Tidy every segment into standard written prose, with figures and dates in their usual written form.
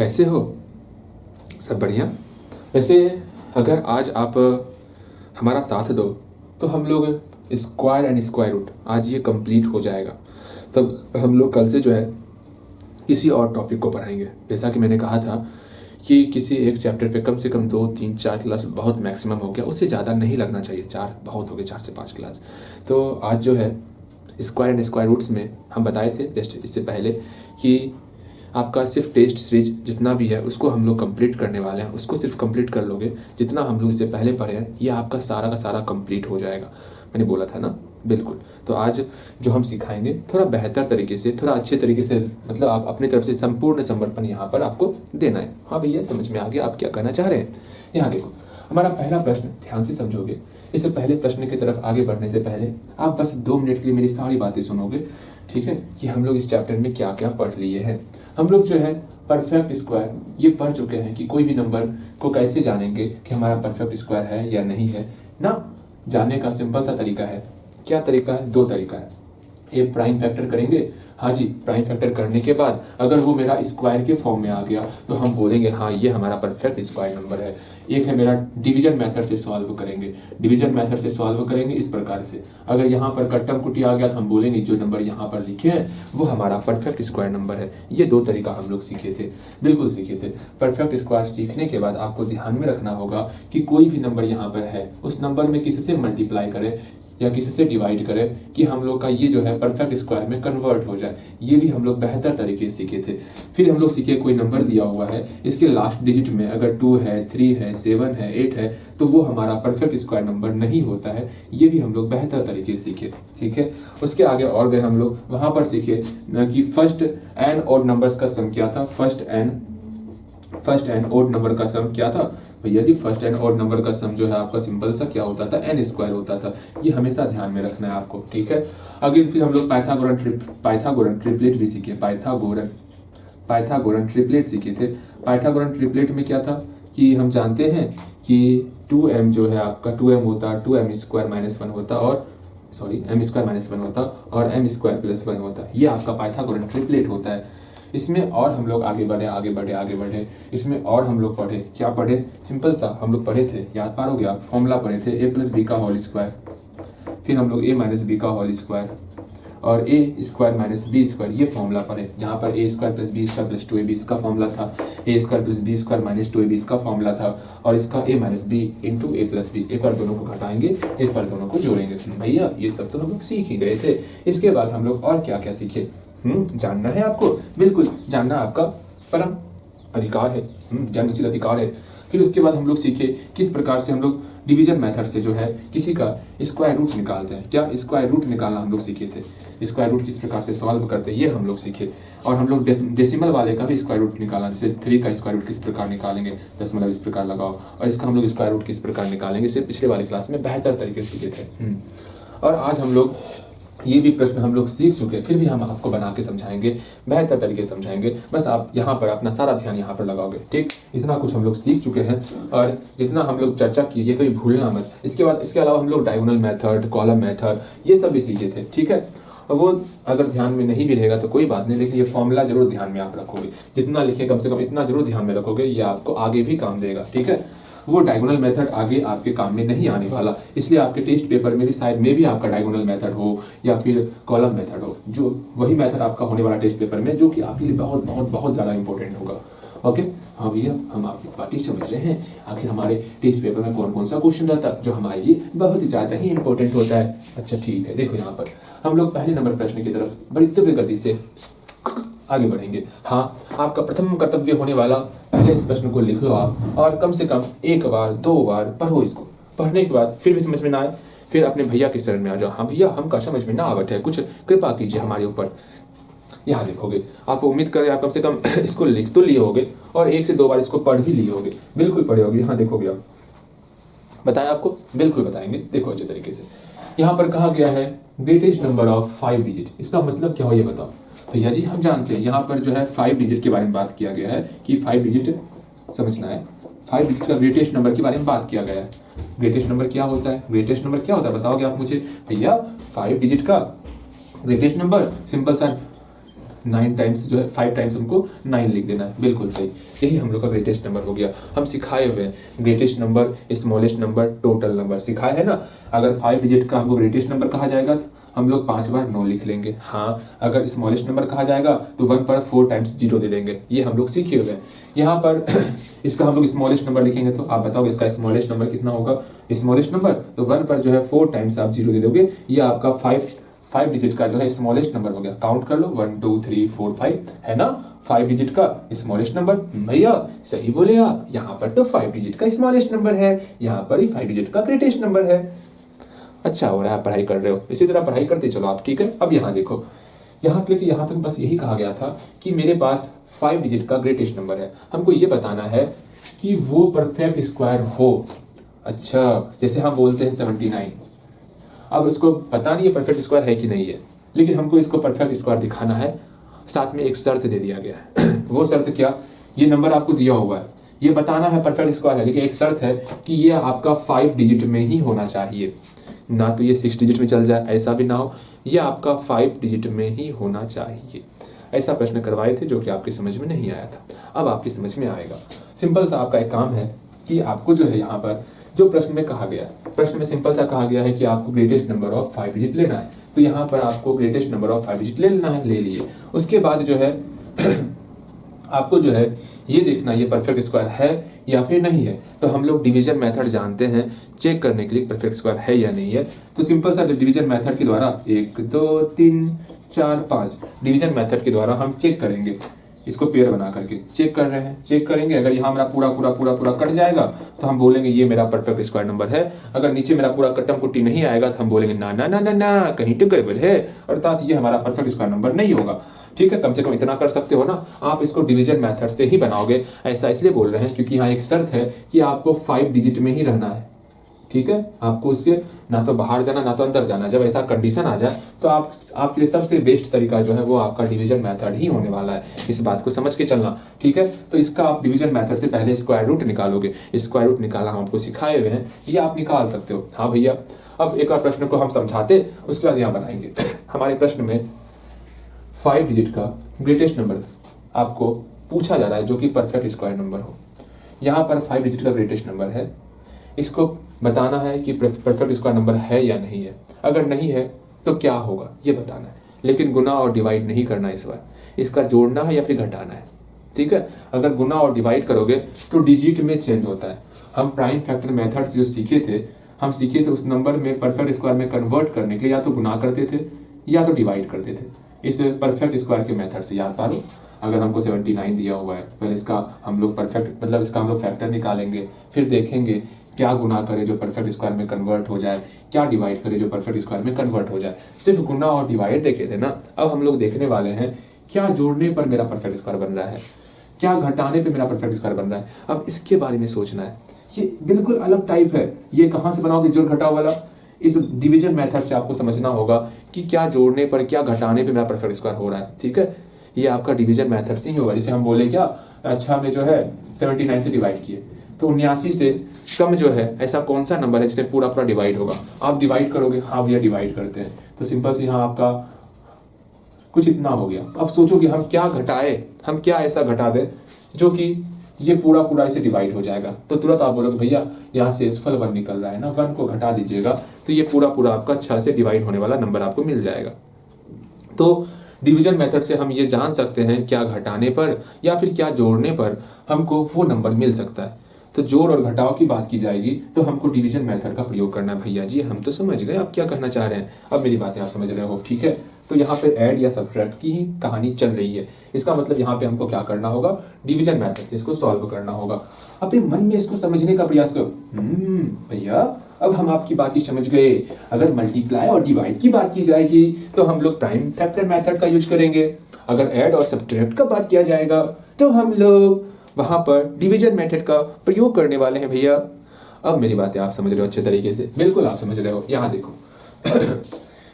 कैसे हो? सब बढ़िया। वैसे अगर आज आप हमारा साथ दो तो हम लोग स्क्वायर एंड स्क्वायर रूट आज ये कंप्लीट हो जाएगा। तब हम लोग कल से जो है किसी और टॉपिक को पढ़ाएंगे। जैसा कि मैंने कहा था कि किसी एक चैप्टर पे कम से कम 2, 3, 4 क्लास बहुत मैक्सिमम हो गया, उससे ज़्यादा नहीं लगना चाहिए। 4 बहुत हो गए, 4 से 5 क्लास। तो आज जो है स्क्वायर एंड स्क्वायर रूट्स में हम बताए थे जस्ट इससे पहले कि आपका सिर्फ टेस्ट सीरीज जितना भी है उसको हम लोग कंप्लीट करने वाले हैं। उसको सिर्फ कंप्लीट कर लोगे, जितना हम लोग इससे पहले पढ़े हैं ये आपका सारा का सारा कंप्लीट हो जाएगा। मैंने बोला था ना, बिल्कुल। तो आज जो हम सिखाएंगे थोड़ा बेहतर तरीके से, थोड़ा अच्छे तरीके से, मतलब आप अपनी तरफ से संपूर्ण समर्पण यहाँ पर आपको देना है। हाँ भैया, समझ में आ गया आप क्या कहना चाह रहे हैं। यहाँ देखो, हमारा पहला प्रश्न ध्यान से समझोगे। इससे पहले प्रश्न की तरफ आगे बढ़ने से पहले आप बस 2 मिनट के लिए मेरी सारी बातें सुनोगे, ठीक है, कि हम लोग इस चैप्टर में क्या क्या पढ़ लिए हैं। हम लोग जो है परफेक्ट स्क्वायर ये पढ़ चुके हैं कि कोई भी नंबर को कैसे जानेंगे कि हमारा परफेक्ट स्क्वायर है या नहीं है ना। जानने का सिंपल सा तरीका है। क्या तरीका है? 2 तरीका है। एक प्राइम फैक्टर करेंगे, हाँ जी, प्राइम फैक्टर करने के बाद अगर वो मेरा स्क्वायर के फॉर्म में आ गया तो हम बोलेंगे हाँ ये हमारा परफेक्ट स्क्वायर नंबर है। एक है मेरा डिवीजन मेथड से सॉल्व करेंगे। डिवीजन मेथड से सॉल्व करेंगे इस प्रकार से, अगर यहाँ पर कट्टम कुटी आ गया तो हम बोलेंगे जो नंबर यहाँ पर लिखे हैं वो हमारा परफेक्ट स्क्वायर नंबर है। ये 2 तरीका हम लोग सीखे थे, बिल्कुल सीखे थे। परफेक्ट स्क्वायर सीखने के बाद आपको ध्यान में रखना होगा कि कोई भी नंबर यहाँ पर है उस नंबर में किसी से मल्टीप्लाई करें या किसी से डिवाइड करें कि हम लोग का ये जो है परफेक्ट स्क्वायर में कन्वर्ट हो जाए। ये भी हम लोग बेहतर तरीके से सीखे थे। फिर हम लोग सीखे कोई नंबर दिया हुआ है, इसके लास्ट डिजिट में अगर 2 है, 3 है, 7 है, 8 है तो वो हमारा परफेक्ट स्क्वायर नंबर नहीं होता है। ये भी हम लोग बेहतर तरीके से सीखे, ठीक है। उसके आगे और गए हम लोग, वहां पर सीखे कि फर्स्ट एंड ऑड नंबर्स का सम क्या था। फर्स्ट एंड ऑड नंबर का सम क्या था भैया जी? फर्स्ट एंड ऑड नंबर का सम जो है आपका सिंपल सा क्या होता था, n स्क्वायर होता था। ये हमेशा ध्यान में रखना है आपको, ठीक है। आगे फिर हम लोग पाइथागोरन ट्रिपलेट भी सीखे। पाइथागोरन ट्रिपलेट सीखे थे। पाइथागोरन ट्रिपलेट में क्या था कि हम जानते हैं कि 2m जो है आपका 2m होता, 2m स्क्वायर माइनस 1 होता और m स्क्वायर माइनस 1 होता और m स्क्वायर प्लस 1 होता। ये आपका पाइथागोरन ट्रिपलेट होता है। इसमें और हम लोग आगे बढ़े। इसमें और हम लोग पढ़े, क्या पढ़े? सिंपल सा हम लोग पढ़े थे, याद पारोगे आप, फॉर्मूला पढ़े थे a प्लस बी का होल स्क्वायर। फिर हम लोग a माइनस बी का होल स्क्वायर और a square minus b square, ये फॉर्मूला पढ़े, जहाँ पर a square plus b square plus 2ab इसका फॉर्मूला था, a square plus b square minus 2ab इसका फॉर्मूला था और इसका a minus b into a plus b. एक बार दोनों को घटाएंगे, एक बार दोनों को जोड़ेंगे। भैया ये सब तो हम लोग सीख ही गए थे। इसके बाद हम लोग और क्या क्या सीखे? जानना है आपको? बिल्कुल, जानना आपका परम अधिकार है, जन्मसिद्ध अधिकार है। फिर उसके बाद हम लोग सीखे किस प्रकार से हम लोग डिवीजन मेथड से जो है किसी का स्क्वायर रूट निकालते हैं। क्या स्क्वायर रूट निकालना हम लोग सीखे थे। स्क्वायर रूट किस प्रकार से सॉल्व करते हैं ये हम लोग सीखे। और हम लोग डेसिमल वाले का भी स्क्वायर रूट निकाला, जैसे 3 का स्क्वायर रूट किस प्रकार निकालेंगे, दशमलव इस प्रकार लगाओ, और इसका हम लोग स्क्वायर रूट किस प्रकार निकालेंगे, सिर्फ पिछले वाली क्लास में बेहतर तरीके से सीखे थे। और आज हम लोग ये भी प्रश्न हम लोग सीख चुके, फिर भी हम आपको बना के समझाएंगे, बेहतर तरीके से समझाएंगे। बस आप यहाँ पर अपना सारा ध्यान यहाँ पर लगाओगे, ठीक। इतना कुछ हम लोग सीख चुके हैं और जितना हम लोग चर्चा किए ये कभी भूलना मत। इसके बाद इसके अलावा हम लोग डायगोनल मेथड, कॉलम मेथड ये सब भी सीखे थे, ठीक है। और वो अगर ध्यान में नहीं भी रहेगा तो कोई बात नहीं, लेकिन ये फॉर्मूला जरूर ध्यान में आप रखोगे। जितना लिखे कम से कम इतना जरूर ध्यान में रखोगे, ये आपको आगे भी काम देगा, ठीक है। वो डायगोनल मेथड आगे आपके काम में नहीं आने वाला, इसलिए आपके टेस्ट पेपर में भी शायद में भी आपका डायगोनल मेथड हो या फिर कॉलम मेथड हो, जो वही मेथड आपका होने वाला टेस्ट पेपर में, जो कि आपके लिए बहुत बहुत बहुत ज़्यादा इंपॉर्टेंट होगा। ओके, हाँ भैया, हम आपकी बातें समझ रहे हैं। आखिर हमारे टेस्ट पेपर में कौन कौन सा क्वेश्चन रहता है जो हमारे लिए बहुत ज़्यादा ही इंपॉर्टेंट होता है। अच्छा ठीक है, देखो यहाँ पर हम लोग पहले नंबर प्रश्न की तरफ बड़ी तीव्र गति से आगे बढ़ेंगे। हाँ, आपका प्रथम कर्तव्य होने वाला, पहले इस प्रश्न को लिख लो आप और कम से कम 1 बार 2 बार पढ़ो इसको। पढ़ने के बाद फिर भी समझ में ना आए, फिर अपने भैया के शरण में आ जाओ। हाँ भैया, हमका समझ में ना आवत है, कुछ कृपा कीजिए हमारे ऊपर। यहाँ देखोगे, आप उम्मीद करें आप कम से कम इसको लिख तो लिए होगे और 1 से 2 बार इसको पढ़ भी लिए होगे, बिल्कुल पढ़े होगे। यहाँ देखोगे आप, बताएं आपको, बिल्कुल बताएंगे। देखो अच्छे तरीके से यहाँ पर कहा गया है ग्रेटेस्ट नंबर ऑफ 5 डिजिट। इसका मतलब क्या हो ये बताओ भैया जी। हम जानते हैं यहाँ पर जो है 5 डिजिट के बारे में बात किया गया है कि 5 डिजिट समझना है। 5 डिजिट का ग्रेटेस्ट नंबर के बारे में बात किया गया है। ग्रेटेस्ट नंबर क्या होता है? ग्रेटेस्ट नंबर क्या होता है बताओगे आप मुझे? भैया 5 डिजिट का ग्रेटेस्ट नंबर सिंपल सा 9 टाइम्स जो है 5 टाइम्स हमको 9 लिख देना है, बिल्कुल सही। यही हम लोग का ग्रेटेस्ट नंबर हो गया। हम सिखाए हुए हैं greatest number, smallest number, total number सिखाए है ना। अगर 5 डिजिट का हमको ग्रेटेस्ट नंबर कहा जाएगा हम लोग 5 बार 9 लिख लेंगे। हाँ, अगर स्मॉलेस्ट नंबर कहा जाएगा तो 1 पर 4 टाइम्स 0 दे देंगे। ये हम लोग सीखे हुए हैं। यहाँ पर इसका हम लोग स्मॉलेस्ट नंबर लिखेंगे तो आप बताओगे इसका स्मॉलेस्ट नंबर कितना होगा। स्मॉलेस्ट नंबर तो 1 पर जो है 4 टाइम्स आप 0 दे दोगे। ये आपका 5 डिजिट का जो है स्मॉलेस्ट नंबर हो गया। काउंट कर लो 1 2 3 4 5 है ना। 5 डिजिट का स्मॉलेस्ट नंबर, भैया सही बोले आप। यहाँ पर तो 5 डिजिट का स्मॉलेस्ट नंबर है, यहाँ पर ही 5 डिजिट का ग्रेटेस्ट नंबर है। अच्छा हो रहा है, पढ़ाई कर रहे हो, इसी तरह पढ़ाई करते चलो आप, ठीक है। अब यहाँ देखो, यहाँ से लेके यहाँ तक बस यही कहा गया था कि मेरे पास 5 डिजिट का ग्रेटेस्ट नंबर है। हमको ये बताना है कि वो परफेक्ट स्क्वायर हो। अच्छा, जैसे हम बोलते हैं 79, अब इसको पता नहीं है परफेक्ट स्क्वायर है कि नहीं है, लेकिन हमको इसको परफेक्ट स्क्वायर दिखाना है। साथ में एक शर्त दे दिया गया है वो शर्त क्या, ये नंबर आपको दिया हुआ है, ये बताना है परफेक्ट स्क्वायर है, लेकिन एक शर्त है कि ये आपका 5 डिजिट में ही होना चाहिए, ना तो ये 6 डिजिट में चल जाए, ऐसा भी ना हो, ये आपका 5 डिजिट में ही होना चाहिए। ऐसा प्रश्न करवाए थे जो कि आपकी समझ में नहीं आया था, अब आपकी समझ में आएगा। सिंपल सा आपका एक काम है कि आपको जो है यहाँ पर जो प्रश्न में कहा गया, प्रश्न में सिंपल सा कहा गया है कि आपको ग्रेटेस्ट नंबर ऑफ 5 डिजिट लेना है, तो यहाँ पर आपको ग्रेटेस्ट नंबर ऑफ 5 डिजिट ले लेना है, ले लिए। उसके बाद जो है आपको जो है ये देखना ये परफेक्ट स्क्वायर है या फिर नहीं है। तो हम लोग डिवीजन मेथड जानते हैं चेक करने के लिए परफेक्ट स्क्वायर है या नहीं है। तो सिंपल सा डिवीजन मेथड के द्वारा 1 2 3 4 5 डिवीजन मेथड के द्वारा हम चेक करेंगे, इसको पेयर बना करके चेक कर रहे हैं, चेक करेंगे। अगर यहाँ मेरा पूरा पूरा पूरा पूरा कट जाएगा तो हम बोलेंगे ये मेरा परफेक्ट स्क्वायर नंबर है। अगर नीचे मेरा पूरा कट्टम कुट्टी नहीं आएगा तो हम बोलेंगे ना ना ना ना ना, कहीं तो गड़बड़ है, अर्थात ये हमारा परफेक्ट स्क्वायर नंबर नहीं होगा। ठीक है, कम से कम इतना कर सकते हो ना, आप इसको डिवीजन मेथड से ही बनाओगे। ऐसा इसलिए बोल रहे हैं क्योंकि यहाँ एक शर्त है कि आपको 5 डिजिट में ही रहना है। ठीक है, आपको उससे ना तो बाहर जाना ना तो अंदर जाना। जब ऐसा कंडीशन आ जाए तो आपके लिए सबसे बेस्ट तरीका जो है वो आपका डिवीजन मेथड ही होने वाला है। इस बात को समझ के चलना, ठीक है। तो इसका आप डिवीजन मेथड से पहले स्क्वायर रूट निकालोगे। स्क्वायर रूट निकाला हम आपको सिखाए हुए हैं, ये आप निकाल सकते हो। हाँ भैया, अब एक और प्रश्न को हम समझाते उसके बाद यहाँ बनाएंगे। हमारे प्रश्न में 5 डिजिट का ग्रेटेस्ट नंबर आपको पूछा जा रहा है जो कि परफेक्ट स्क्वायर नंबर हो। यहाँ पर 5 डिजिट का ग्रेटेस्ट नंबर है, इसको बताना है कि परफेक्ट स्क्वायर नंबर है या नहीं है। अगर नहीं है तो क्या होगा ये बताना है, लेकिन गुना और डिवाइड नहीं करना है। इस बार इसका जोड़ना है या फिर घटाना है। ठीक है, अगर गुना और डिवाइड करोगे तो डिजिट में चेंज होता है। हम प्राइम फैक्टर मेथड जो सीखे थे उस नंबर में परफेक्ट स्क्वायर में कन्वर्ट करने के लिए या तो गुना करते थे या तो डिवाइड करते थे। इस परफेक्ट स्क्वायर के मेथड से याद पालो। अगर हमको 79 दिया हुआ है, पहले इसका हम लोग परफेक्ट मतलब इसका हम लोग फैक्टर निकालेंगे, फिर देखेंगे क्या गुना करे जो परफेक्ट स्क्वायर में कन्वर्ट हो जाए, क्या डिवाइड करे जो परफेक्ट स्क्वायर में कन्वर्ट हो जाए। सिर्फ गुना और डिवाइड देखे थे ना, अब हम लोग देखने वाले हैं क्या जोड़ने पर मेरा परफेक्ट स्क्वायर बन रहा है, क्या घटाने पर मेरा परफेक्ट स्क्वायर बन रहा है। अब इसके बारे में सोचना है, ये बिल्कुल अलग टाइप है। ये कहाँ से बनाओगे जोड़ घटाव वाला, इस डिवीजन मेथड से आपको समझना होगा कि क्या जोड़ने पर क्या घटाने पे मेरा परफेक्ट स्क्वायर हो रहा है। ठीक है, ये आपका डिवीजन मेथड से ही होगा। जैसे हम बोले क्या, अच्छा हमने जो है 79 से डिवाइड किए तो 79 से कम जो है ऐसा कौन सा नंबर है जिससे पूरा पूरा डिवाइड होगा। आप डिवाइड करोगे, हाँ भैया डिवाइड करते हैं, तो सिंपल से यहाँ आपका कुछ इतना हो गया। अब सोचो कि हम क्या घटाए, हम क्या ऐसा घटा दें जो कि ये पूरा पूरा इसे डिवाइड हो जाएगा। तो तुरंत आप बोलोगे भैया यहाँ से इसफल 1 निकल रहा है ना, 1 को घटा दीजिएगा तो ये पूरा पूरा आपका 6 से डिवाइड होने वाला नंबर आपको मिल जाएगा। तो डिवीजन मेथड से हम ये जान सकते हैं क्या घटाने पर या फिर क्या जोड़ने पर हमको वो नंबर मिल सकता है। तो जोड़ और घटाव की बात की जाएगी तो हमको डिवीजन मेथड का प्रयोग करना है। भैया जी हम तो समझ गए आप क्या कहना चाह रहे हैं, अब मेरी बातें आप समझ रहे हो। ठीक है, तो यहाँ पे ऐड या सब्ट्रैक्ट की ही कहानी चल रही है। इसका मतलब यहाँ पे हमको क्या करना होगा, डिवीजन मेथड से इसको सॉल्व करना होगा। अपने मन में इसको समझने का प्रयास करो। भैया अब हम आपकी बात ही समझ गए। अगर मल्टीप्लाई और डिवाइड की बात की जाएगी तो हम लोग प्राइम फैक्टर मेथड का यूज करेंगे। अगर ऐड और सब्ट्रैक्ट का बात किया जाएगा तो हम लोग वहां पर डिवीजन मेथड का प्रयोग करने वाले हैं। भैया अब मेरी बातें आप समझ रहे हो अच्छे तरीके से, बिल्कुल आप समझ रहे हो। यहाँ देखो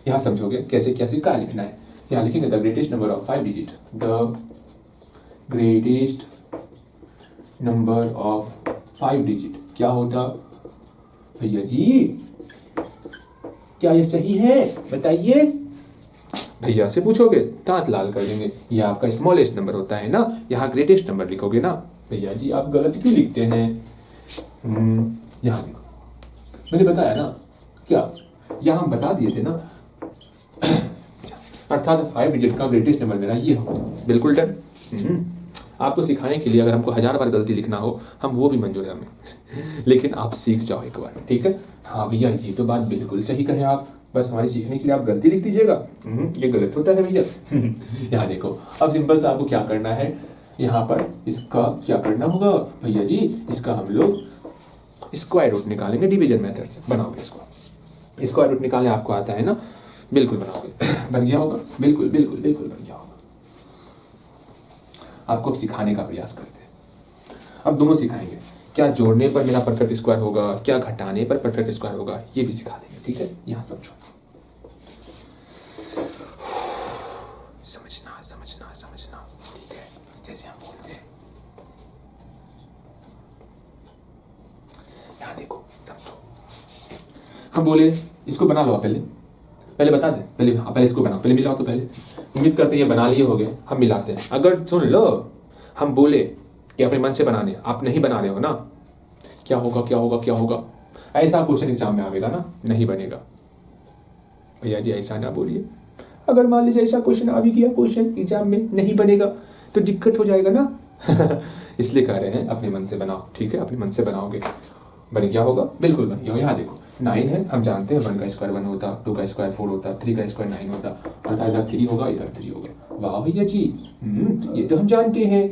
यहाँ समझोगे कैसे कैसे क्या लिखना है। यहाँ लिखेंगे the greatest number of 5 digit, the greatest number of 5 digit क्या होता भैया जी, क्या ये सही है बताइए। भैया से पूछोगे दांत लाल कर देंगे। ये आपका स्मॉलेस्ट नंबर होता है ना, यहाँ ग्रेटेस्ट नंबर लिखोगे ना। भैया जी आप गलत क्यों लिखते हैं? यहाँ देखो, मैंने बताया ना, क्या यहाँ हम बता दिए थे ना, अर्थात 5 डिजिट का ग्रेटेस्ट नंबर मेरा ये होगा। बिल्कुल डन। आपको सिखाने के लिए अगर हमको 1000 बार गलती लिखना हो, हम वो भी मंजूर है हमें, लेकिन आप सीख जाओ एक बार, ठीक है। हाँ भैया ये तो बात बिल्कुल सही कहे आप, बस हमारे सीखने के लिए आप गलती लिख दीजिएगा। ये गलत होता है भैया। यहाँ देखो, अब सिंपल से आपको क्या करना है, यहाँ पर इसका क्या करना होगा भैया जी, इसका हम लोग स्क्वायर रूट निकालेंगे डिवीजन मेथड से। बनाओगे इसको, स्क्वायर रूट निकालने आपको आता है ना, बिल्कुल बनाओगे। बन गया होगा, बिल्कुल बिल्कुल बिल्कुल बन गया होगा। आपको अब सिखाने का प्रयास करते हैं। अब दोनों सिखाएंगे, क्या जोड़ने पर मेरा परफेक्ट स्क्वायर होगा, क्या घटाने पर परफेक्ट स्क्वायर होगा, ये भी सिखा देंगे, ठीक है। यहाँ समझो, समझना समझना समझना, ठीक है, जैसे हम बोलते हैं। यहाँ देखो समझो, हम बोले इसको बना लो, पहले बता दें, पहले इसको बनाओ, पहले मिलाओ। तो पहले उम्मीद करते हैं ये बना लिए होगे, हम मिलाते हैं। अगर सुन लो, हम बोले कि अपने मन से बनाने, आप नहीं बना रहे हो ना, क्या होगा क्या होगा क्या होगा, ऐसा क्वेश्चन एग्जाम में आएगा ना, नहीं बनेगा। भैया जी ऐसा ना बोलिए, अगर मान लीजिए ऐसा क्वेश्चन आ भी गया, क्वेश्चन एग्जाम में नहीं बनेगा तो दिक्कत हो जाएगा ना। इसलिए कह रहे हैं अपने मन से बनाओ, ठीक है, अपने मन से बनाओगे, बन गया होगा, बिल्कुल बन गया। यहाँ देखो 9 है, हम जानते हैं 1 का स्क्वायर 1 होता, 2 का स्क्वायर 4 होता, 3 का स्क्वायर 9 होता, अर्थात इधर 3 होगा, इधर 3 होगा। वाह भैया जी, ये तो हम जानते हैं,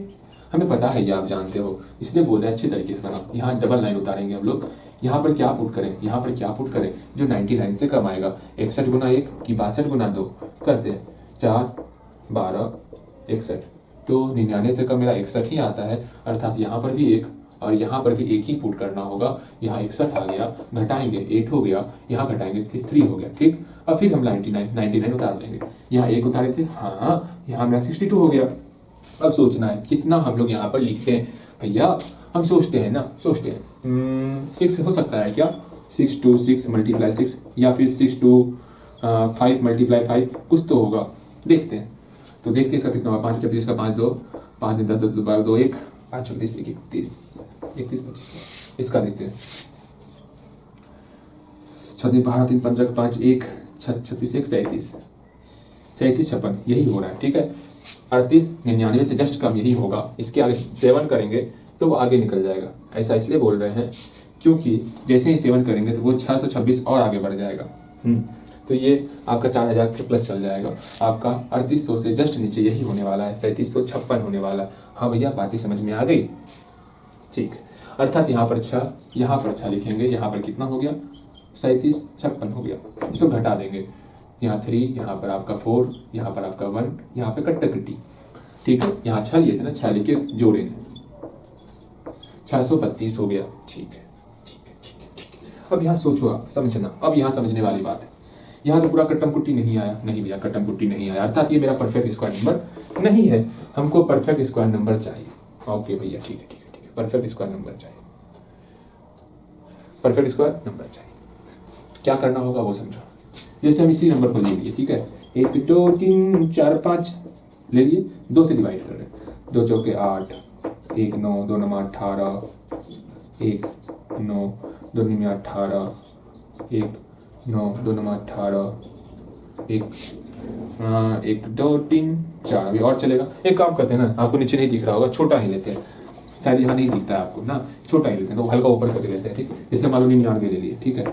हमें पता है ये आप जानते हो, इसलिए बोल रहे हैं अच्छे तरीके से बनाओ। यहाँ डबल लाइन उतारेंगे हम लोग, यहाँ पर क्या पुट करें, यहाँ पर क्या पुट करें, जो 99 से कम आएगा। 61 गुना 1 की 62 गुना 2 करते हैं, 4 12 61, तो 99 से कम मेरा 61 ही आता है, अर्थात यहाँ पर भी 1 और यहाँ पर भी 1 ही पुट करना होगा। यहाँ 61 आ गया, घटाएंगे 8 हो गया, यहाँ घटाएंगे 3 हो गया, ठीक। अब फिर हम 99 उतार लेंगे, यहाँ 1 उतारे थे, हाँ यहाँ मेरा 62 हो गया। अब सोचना है कितना हम लोग यहाँ पर लिखते हैं भैया, हम सोचते हैं ना, सोचते हैं 6 हो सकता है क्या, 6 2 6 मल्टीप्लाई 6, या फिर 6 2 5 मल्टीप्लाई 5, कुछ तो होगा, देखते हैं। तो देखते हैं इसका कितना होगा, 5 25 का 5 2 5 10 10 12 2 1 5 24 31 25, इसका देखते हैं। 6 12 3 15 5 1 36 1 37 56, यही हो रहा है, ठीक है। 38 99 से जस्ट कम यही होगा, इसके आगे 7 करेंगे तो वो आगे निकल जाएगा। ऐसा इसलिए बोल रहे हैं क्योंकि जैसे ही 7 करेंगे तो वो 626 और आगे बढ़ जाएगा। तो ये आपका 4000 के प्लस चल जाएगा, आपका 3800 से जस्ट नीचे यही होने वाला है, 3756 होने वाला है। हाँ भैया बातें समझ में आ गई, ठीक। अर्थात यहाँ पर 6, यहाँ पर 6 लिखेंगे, यहाँ पर कितना हो गया, 3756 हो गया। इसको घटा देंगे, यहाँ 3, यहाँ पर आपका 4, यहाँ पर आपका 1, यहाँ पे कट्टा कट्टी, ठीक है। यहाँ 6 लिए थे ना, 6 लेके जोड़ेंगे, 632 हो गया, ठीक है ठीक है ठीक है ठीक है। अब यहाँ सोचो आप, समझना, अब यहाँ समझने वाली बात है। यहाँ तो पूरा कट्टम कुट्टी नहीं आया, नहीं भैया कट्टम कुट्टी नहीं आया, अर्थात ये मेरा परफेक्ट स्क्वायर नंबर नहीं है, हमको परफेक्ट स्क्वायर नंबर चाहिए। ओके भैया ठीक है ठीक है ठीक है, परफेक्ट स्क्वायर नंबर चाहिए, परफेक्ट स्क्वायर नंबर चाहिए। क्या करना होगा वो समझो। जैसे हम इसी नंबर को ले लिए, ठीक है, 1 2 3 4 5 ले लिए, 2 से डिवाइड कर रहे हैं, 2 चौके 8, 1 9 2 9 18, 1 9 2 9 18, 1 9 2 9 18, 1 2 3 4, अभी और चलेगा। एक काम करते हैं ना, आपको नीचे नहीं दिख रहा होगा, छोटा ही लेते हैं, शायद यहाँ नहीं दिखता है आपको ना, छोटा ही लेते हैं, तो हल्का ऊपर करके लेते हैं, ठीक। इससे मालूम 99 ले लिए, ठीक है,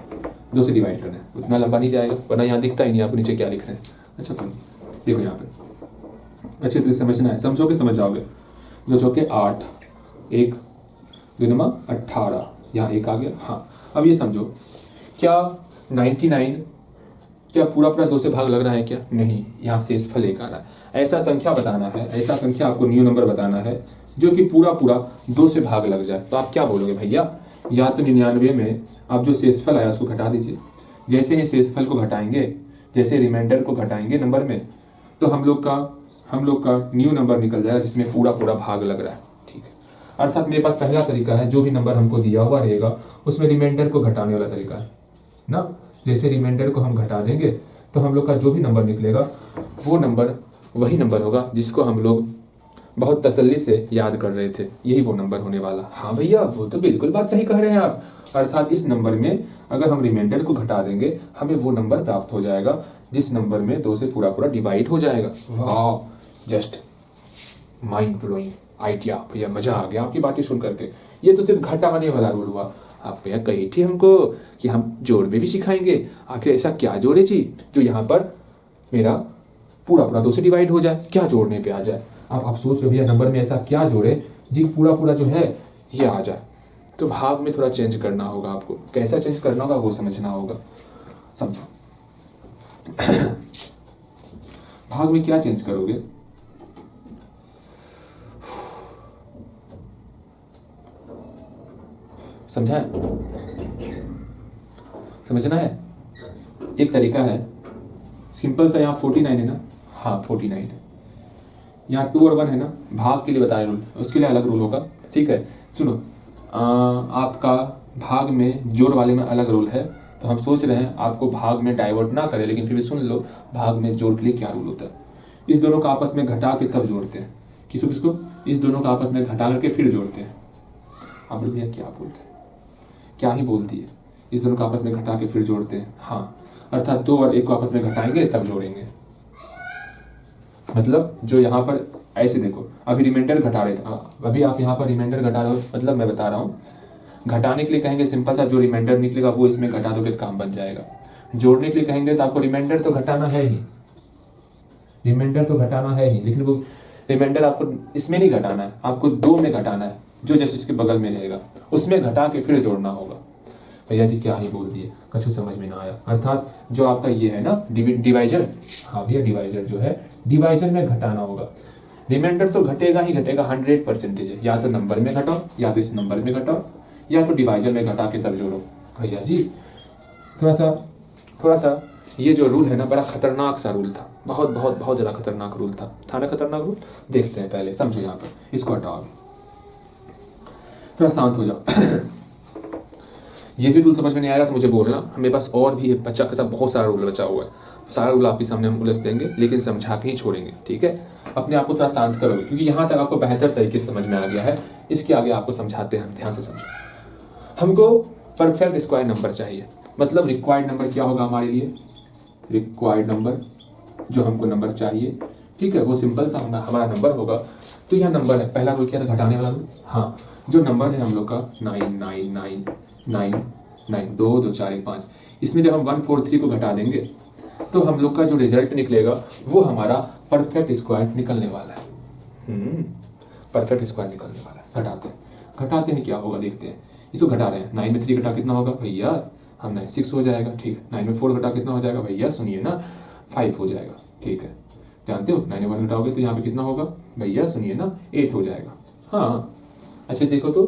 2 से डिवाइड करना है, उतना लंबा नहीं जाएगा, वरना यहाँ दिखता ही नहीं आपको नीचे क्या लिख रहे हैं। अच्छा तो देखो यहाँ पे अच्छे तरह समझना है, समझोगे समझ जाओगे। 2 चौके 8, 1 2 9 18, यहाँ 1 आ गया। हाँ अब ये समझो, क्या 99 क्या पूरा 2 से भाग लग रहा है क्या, नहीं, यहाँ शेषफल 1 आ रहा है। ऐसा संख्या बताना है, ऐसा संख्या आपको न्यू नंबर बताना है जो कि पूरा 2 से भाग लग जाए। तो आप क्या बोलोगे भैया, या तो 99 में आप जो शेषफल आया उसको घटा दीजिए। जैसे ही शेषफल को घटाएंगे, जैसे रिमाइंडर को घटाएंगे नंबर में, तो हम लोग का न्यू नंबर निकल जाएगा जिसमें पूरा भाग लग रहा है, ठीक है। अर्थात मेरे पास पहला तरीका है, जो भी नंबर हमको दिया हुआ रहेगा उसमें रिमाइंडर को घटाने वाला तरीका है ना। जैसे रिमाइंडर को हम घटा देंगे तो हम लोग का जो भी नंबर निकलेगा वो नंबर वही नंबर होगा जिसको हम लोग बहुत तसल्ली से याद कर रहे थे, यही वो नंबर होने वाला। हाँ भैया, वो तो बिल्कुल बात सही कह रहे हैं आप। अर्थात इस नंबर में अगर हम रिमाइंडर को घटा देंगे हमें वो नंबर प्राप्त हो जाएगा जिस नंबर में 2 से पूरा पूरा डिवाइड हो जाएगा। वाह, जस्ट माइंड ब्लोइंग आइडिया भैया, मजा आ गया आपकी बातें सुन करके। ये तो सिर्फ घटाने वाला रूल हुआ। आप भैया कही थी हमको कि हम जोड़ में भी सिखाएंगे, आखिर ऐसा क्या जोड़े जी जो यहाँ पर मेरा पूरा पूरा 2 से डिवाइड हो जाए, क्या जोड़ने पे आ जाए। आप सोच लो भैया नंबर में ऐसा क्या जोड़े जी पूरा पूरा जो है ये आ जाए। तो भाग में थोड़ा चेंज करना होगा आपको, कैसा चेंज करना होगा वो समझना होगा, समझो। भाग में क्या चेंज करोगे, समझा है? समझना है। एक तरीका है सिंपल सा, यहाँ 49 है ना, हाँ 49 है, यहाँ 2 और 1 है ना, भाग के लिए बता रहे रूल, उसके लिए अलग रूल होगा, ठीक है। सुनो, आपका भाग में जोड़ वाले में अलग रूल है, तो हम सोच रहे हैं आपको भाग में डाइवर्ट ना करें, लेकिन फिर भी सुन लो भाग में जोड़ के लिए क्या रूल होता है। इस दोनों को आपस में घटा के तब जोड़ते हैं, किसको किसको, इस दोनों को आपस में घटा करके फिर जोड़ते हैं। आप बोल भैया क्या बोल रहे, क्या ही बोलती है, इस दोनों को आपस में घटा के फिर जोड़ते हैं। हाँ, अर्थात 2 और 1 को आपस में घटाएंगे तब जोड़ेंगे। मतलब जो यहाँ पर ऐसे देखो, अभी रिमाइंडर घटा रहे थे, अभी आप यहाँ पर रिमाइंडर घटा रहे हो, मतलब मैं बता रहा हूँ घटाने के लिए कहेंगे सिंपल सा, जो रिमाइंडर निकलेगा वो इसमें घटा दोगे तो काम बन जाएगा। जोड़ने के लिए कहेंगे तो आपको रिमाइंडर तो घटाना है ही, रिमाइंडर तो घटाना है ही, लेकिन वो रिमाइंडर आपको इसमें नहीं घटाना है, आपको 2 में घटाना है, जो जैसे इसके बगल में रहेगा उसमें घटा के फिर जोड़ना होगा। भैया जी क्या ही बोल दिए, कछु समझ में ना आया। अर्थात जो आपका ये है ना डिवाइजर, हाँ भैया डिवाइजर जो है, डिवाइजर में घटाना होगा। रिमाइंडर तो घटेगा ही घटेगा, 100% है, या तो नंबर में घटाओ, या तो इस नंबर में घटाओ, या तो डिवाइजर में घटा के तब जोड़ो। भैया जी थोड़ा सा ये जो रूल है ना बड़ा खतरनाक सा रूल था, बहुत बहुत बहुत ज्यादा खतरनाक रूल था ना, खतरनाक रूल। देखते हैं पहले, समझो यहाँ पर, इसको हटाओ, थोड़ा शांत हो जाओ। ये भी रूल समझ में नहीं आ रहा तो मुझे बोलना, हमें पास और भी बच्चा का बहुत सारा रूल बचा हुआ है, सारा रूल आपके सामने हम उलझ देंगे, लेकिन समझा के ही छोड़ेंगे, ठीक है। अपने आप को थोड़ा शांत करोगे, क्योंकि यहाँ तक आपको बेहतर तरीके से समझ में आ गया है, इसके आगे आपको समझाते हैं, ध्यान से समझो। हमको परफेक्ट स्क्वायर नंबर चाहिए, मतलब रिक्वायर्ड नंबर क्या होगा हमारे लिए, रिक्वायर्ड नंबर जो हमको नंबर चाहिए, ठीक है, वो सिंपल सा हमारा नंबर होगा। तो यह नंबर है, पहला रूल क्या था, घटाने वाला रूल। हाँ, जो नंबर है हम लोग का 9 9 9 9 9 2 2 4 1 5, इसमें जब हम 1 4 3 को घटा देंगे तो हम लोग का जो रिजल्ट निकलेगा वो हमारा परफेक्ट स्क्वायर निकलने वाला है। परफेक्ट स्क्वायर निकलने वाला है। घटाते हैं क्या होगा देखते हैं, इसको घटा रहे हैं, 9 में 3 घटा कितना होगा भैया, हम 9 6 हो जाएगा, ठीक है। 9 में 4 घटा कितना हो जाएगा भैया, सुनिए ना, 5 हो जाएगा, ठीक है। जानते हो 9 में 1 घटाओगे तो यहाँ पे कितना होगा भैया, सुनिए ना, 8 हो जाएगा। हाँ अच्छा देखो तो,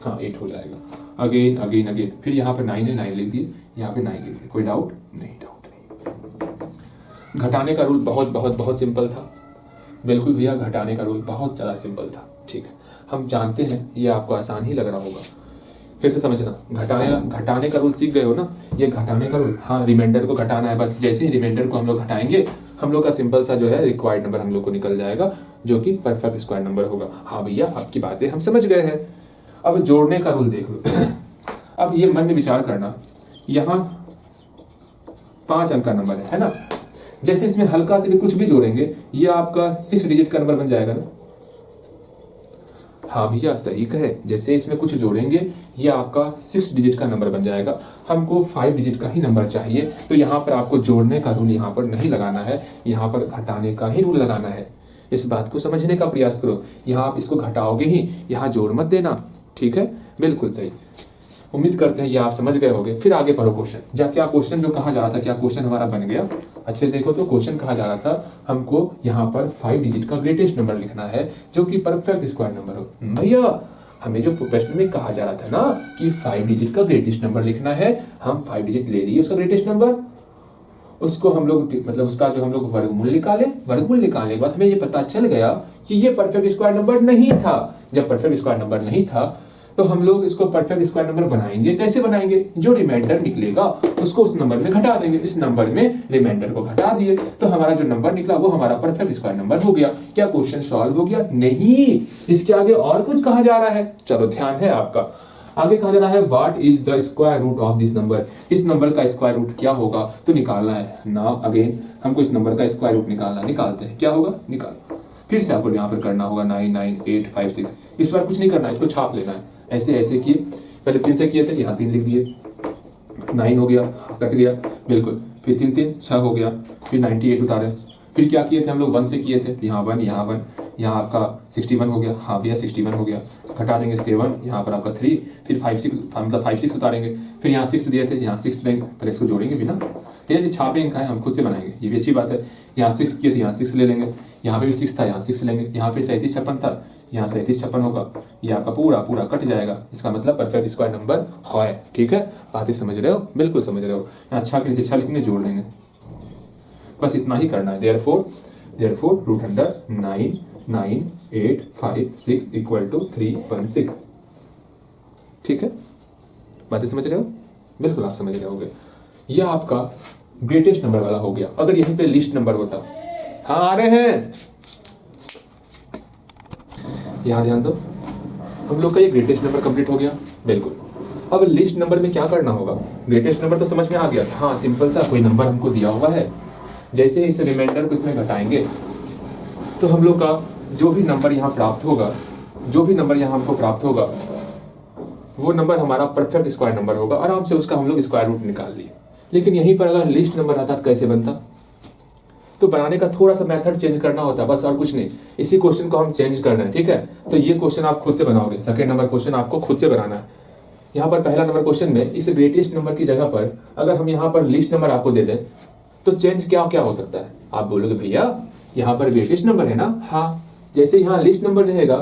हाँ 8 हो जाएगा। अगेन अगेन अगेन, फिर यहाँ पे 9 है, 9 लिख दिए, यहाँ पे 9 लिख दिए, कोई डाउट नहीं, डाउट नहीं। घटाने का रूल बहुत बहुत बहुत सिंपल था, बिल्कुल भैया, घटाने का रूल बहुत ज़्यादा सिंपल था, ठीक है। हम जानते हैं ये आपको आसान ही लग रहा होगा, फिर से समझना, घटाने का रूल सीख गए हो ना, ये घटाने का रूल, हाँ रिमाइंडर को घटाना है बस। जैसे ही रिमाइंडर को हम लोग घटाएंगे हम लोग का सिंपल सा जो है रिक्वायर्ड नंबर हम लोग को निकल जाएगा, जो कि परफेक्ट स्क्वायर नंबर होगा। हाँ भैया आपकी बातें हम समझ गए हैं। अब जोड़ने का रूल देख लो। अब ये मन में विचार करना, यहाँ 5 अंक का नंबर है ना, जैसे इसमें हल्का से भी कुछ भी जोड़ेंगे ये आपका 6 डिजिट का नंबर बन जाएगा ना। हाँ भैया सही कहे, जैसे इसमें कुछ जोड़ेंगे ये आपका 6 डिजिट का नंबर बन जाएगा। हमको 5 डिजिट का ही नंबर चाहिए, तो यहाँ पर आपको जोड़ने का रूल यहाँ पर नहीं लगाना है, यहाँ पर घटाने का ही रूल लगाना है। इस बात को समझने का प्रयास करो, यहाँ आप इसको घटाओगे ही, यहाँ जोड़ मत देना, ठीक है, बिल्कुल सही। उम्मीद करते हैं ये आप समझ गए होंगे। फिर आगे पढ़ो क्वेश्चन, क्या क्वेश्चन जो कहा जा रहा था, क्या क्वेश्चन हमारा बन गया। अच्छे देखो तो क्वेश्चन कहा जा रहा था हमको यहाँ पर 5 डिजिट का ग्रेटेस्ट नंबर लिखना है जो कि परफेक्ट स्क्वायर नंबर हो। भैया हमें जो प्रश्न में कहा जा रहा था ना कि 5 डिजिट का ग्रेटेस्ट नंबर लिखना है, हम 5 डिजिट ले लिए उसका ग्रेटेस्ट नंबर, उसको हम लोग मतलब उसका जो हम लोग वर्गमूल निकाले, वर्गमूल निकालने के बाद हमें ये पता चल गया कि ये परफेक्ट स्क्वायर नंबर नहीं था। जब परफेक्ट स्क्वायर नंबर नहीं था तो हम लोग इसको परफेक्ट स्क्वायर नंबर बनाएंगे। कैसे बनाएंगे? जो रिमाइंडर निकलेगा उसको उस नंबर में घटा देंगे। इस नंबर में रिमाइंडर को घटा दिए तो हमारा जो नंबर निकला वो हमारा परफेक्ट स्क्वायर नंबर हो गया। क्या क्वेश्चन सॉल्व हो गया? नहीं, इसके आगे और कुछ कहा जा रहा है। चलो ध्यान है आपका। आगे कहा जा रहा है what is the square root of this number. इस नंबर का स्क्वायर रूट क्या होगा तो निकालना है। नाउ अगेन हमको इस नंबर का स्क्वायर रूट निकालना, निकालते हैं। क्या होगा? निकालो। फिर से आपको यहाँ पर करना होगा 99856। इस बार कुछ नहीं करना, इसको छाप लेना है। ऐसे ऐसे किए, पहले 3 से किए थे, यहाँ 3 लिख दिए, 9 हो गया, कट गया बिल्कुल। फिर 3 3 6 हो गया, फिर 98 उतारे। फिर क्या किए थे हम लोग? 1 से किए थे, यहाँ 1 यहाँ 1, यहाँ आपका 61 हो गया। हाँ भैया 61 हो गया। घटा देंगे 7, यहाँ पर आपका 3, फिर 5 6 मतलब 5 6 उतारेंगे। फिर यहाँ 6 दिए थे, यहाँ 6 लेंगे, पहले इसको जोड़ेंगे भी ना। ये छापेंगे कहाँ, हम खुद से बनाएंगे, ये भी अच्छी बात है। यहाँ 6 किए थे, यहाँ 6 ले लेंगे। यहाँ पे भी 6 था, यहाँ 6 लेंगे। यहाँ पे 37 56 था, यहाँ 37 56 होगा। ये आपका पूरा पूरा कट जाएगा। इसका मतलब परफेक्ट स्क्वायर नंबर है। ठीक है, बात ही समझ रहे हो? बिल्कुल समझ रहे हो। यहाँ 6 के नीचे 6 लिखेंगे, जोड़ लेंगे, बस इतना ही करना है। Therefore root under 99856 equal to 316। ठीक है, बातें समझ रहे हो? बिल्कुल आप समझ रहे होगे। यह आपका ग्रेटेस्ट नंबर वाला हो गया। अगर यहीं पे लिस्ट नंबर होता, हाँ आ रहे हैं, यहां ध्यान दो, हम लोग का ये ग्रेटेस्ट नंबर कंप्लीट हो गया। बिल्कुल। अब लिस्ट नंबर में क्या करना होगा? ग्रेटेस्ट नंबर तो समझ में आ गया। हाँ सिंपल सा कोई नंबर हमको दिया हुआ है, जैसे इस रिमाइंडर को इसमें घटाएंगे तो हम लोग का जो भी नंबर यहाँ प्राप्त होगा, जो भी नंबर यहाँ हमको प्राप्त होगा, वो नंबर हमारा परफेक्ट स्क्वायर नंबर होगा। आराम से उसका हम लोग स्क्वायर रूट निकाल लिए। लेकिन यहीं पर अगर लिस्ट नंबर आता तो कैसे बनता? तो बनाने का थोड़ा सा मेथड चेंज करना होता, बस और कुछ नहीं। इसी क्वेश्चन को हम चेंज करना है। ठीक है, तो ये क्वेश्चन आप खुद से बनाओगे। सेकंड नंबर क्वेश्चन आपको खुद से बनाना है। यहाँ पर पहला नंबर क्वेश्चन में इस ग्रेटेस्ट नंबर की जगह पर अगर हम यहाँ पर लिस्ट नंबर आपको दे दें तो चेंज क्या क्या हो सकता है? आप बोलोगे भैया यहाँ पर ग्रेटेस्ट नंबर है ना। हाँ, जैसे यहाँ लिस्ट नंबर रहेगा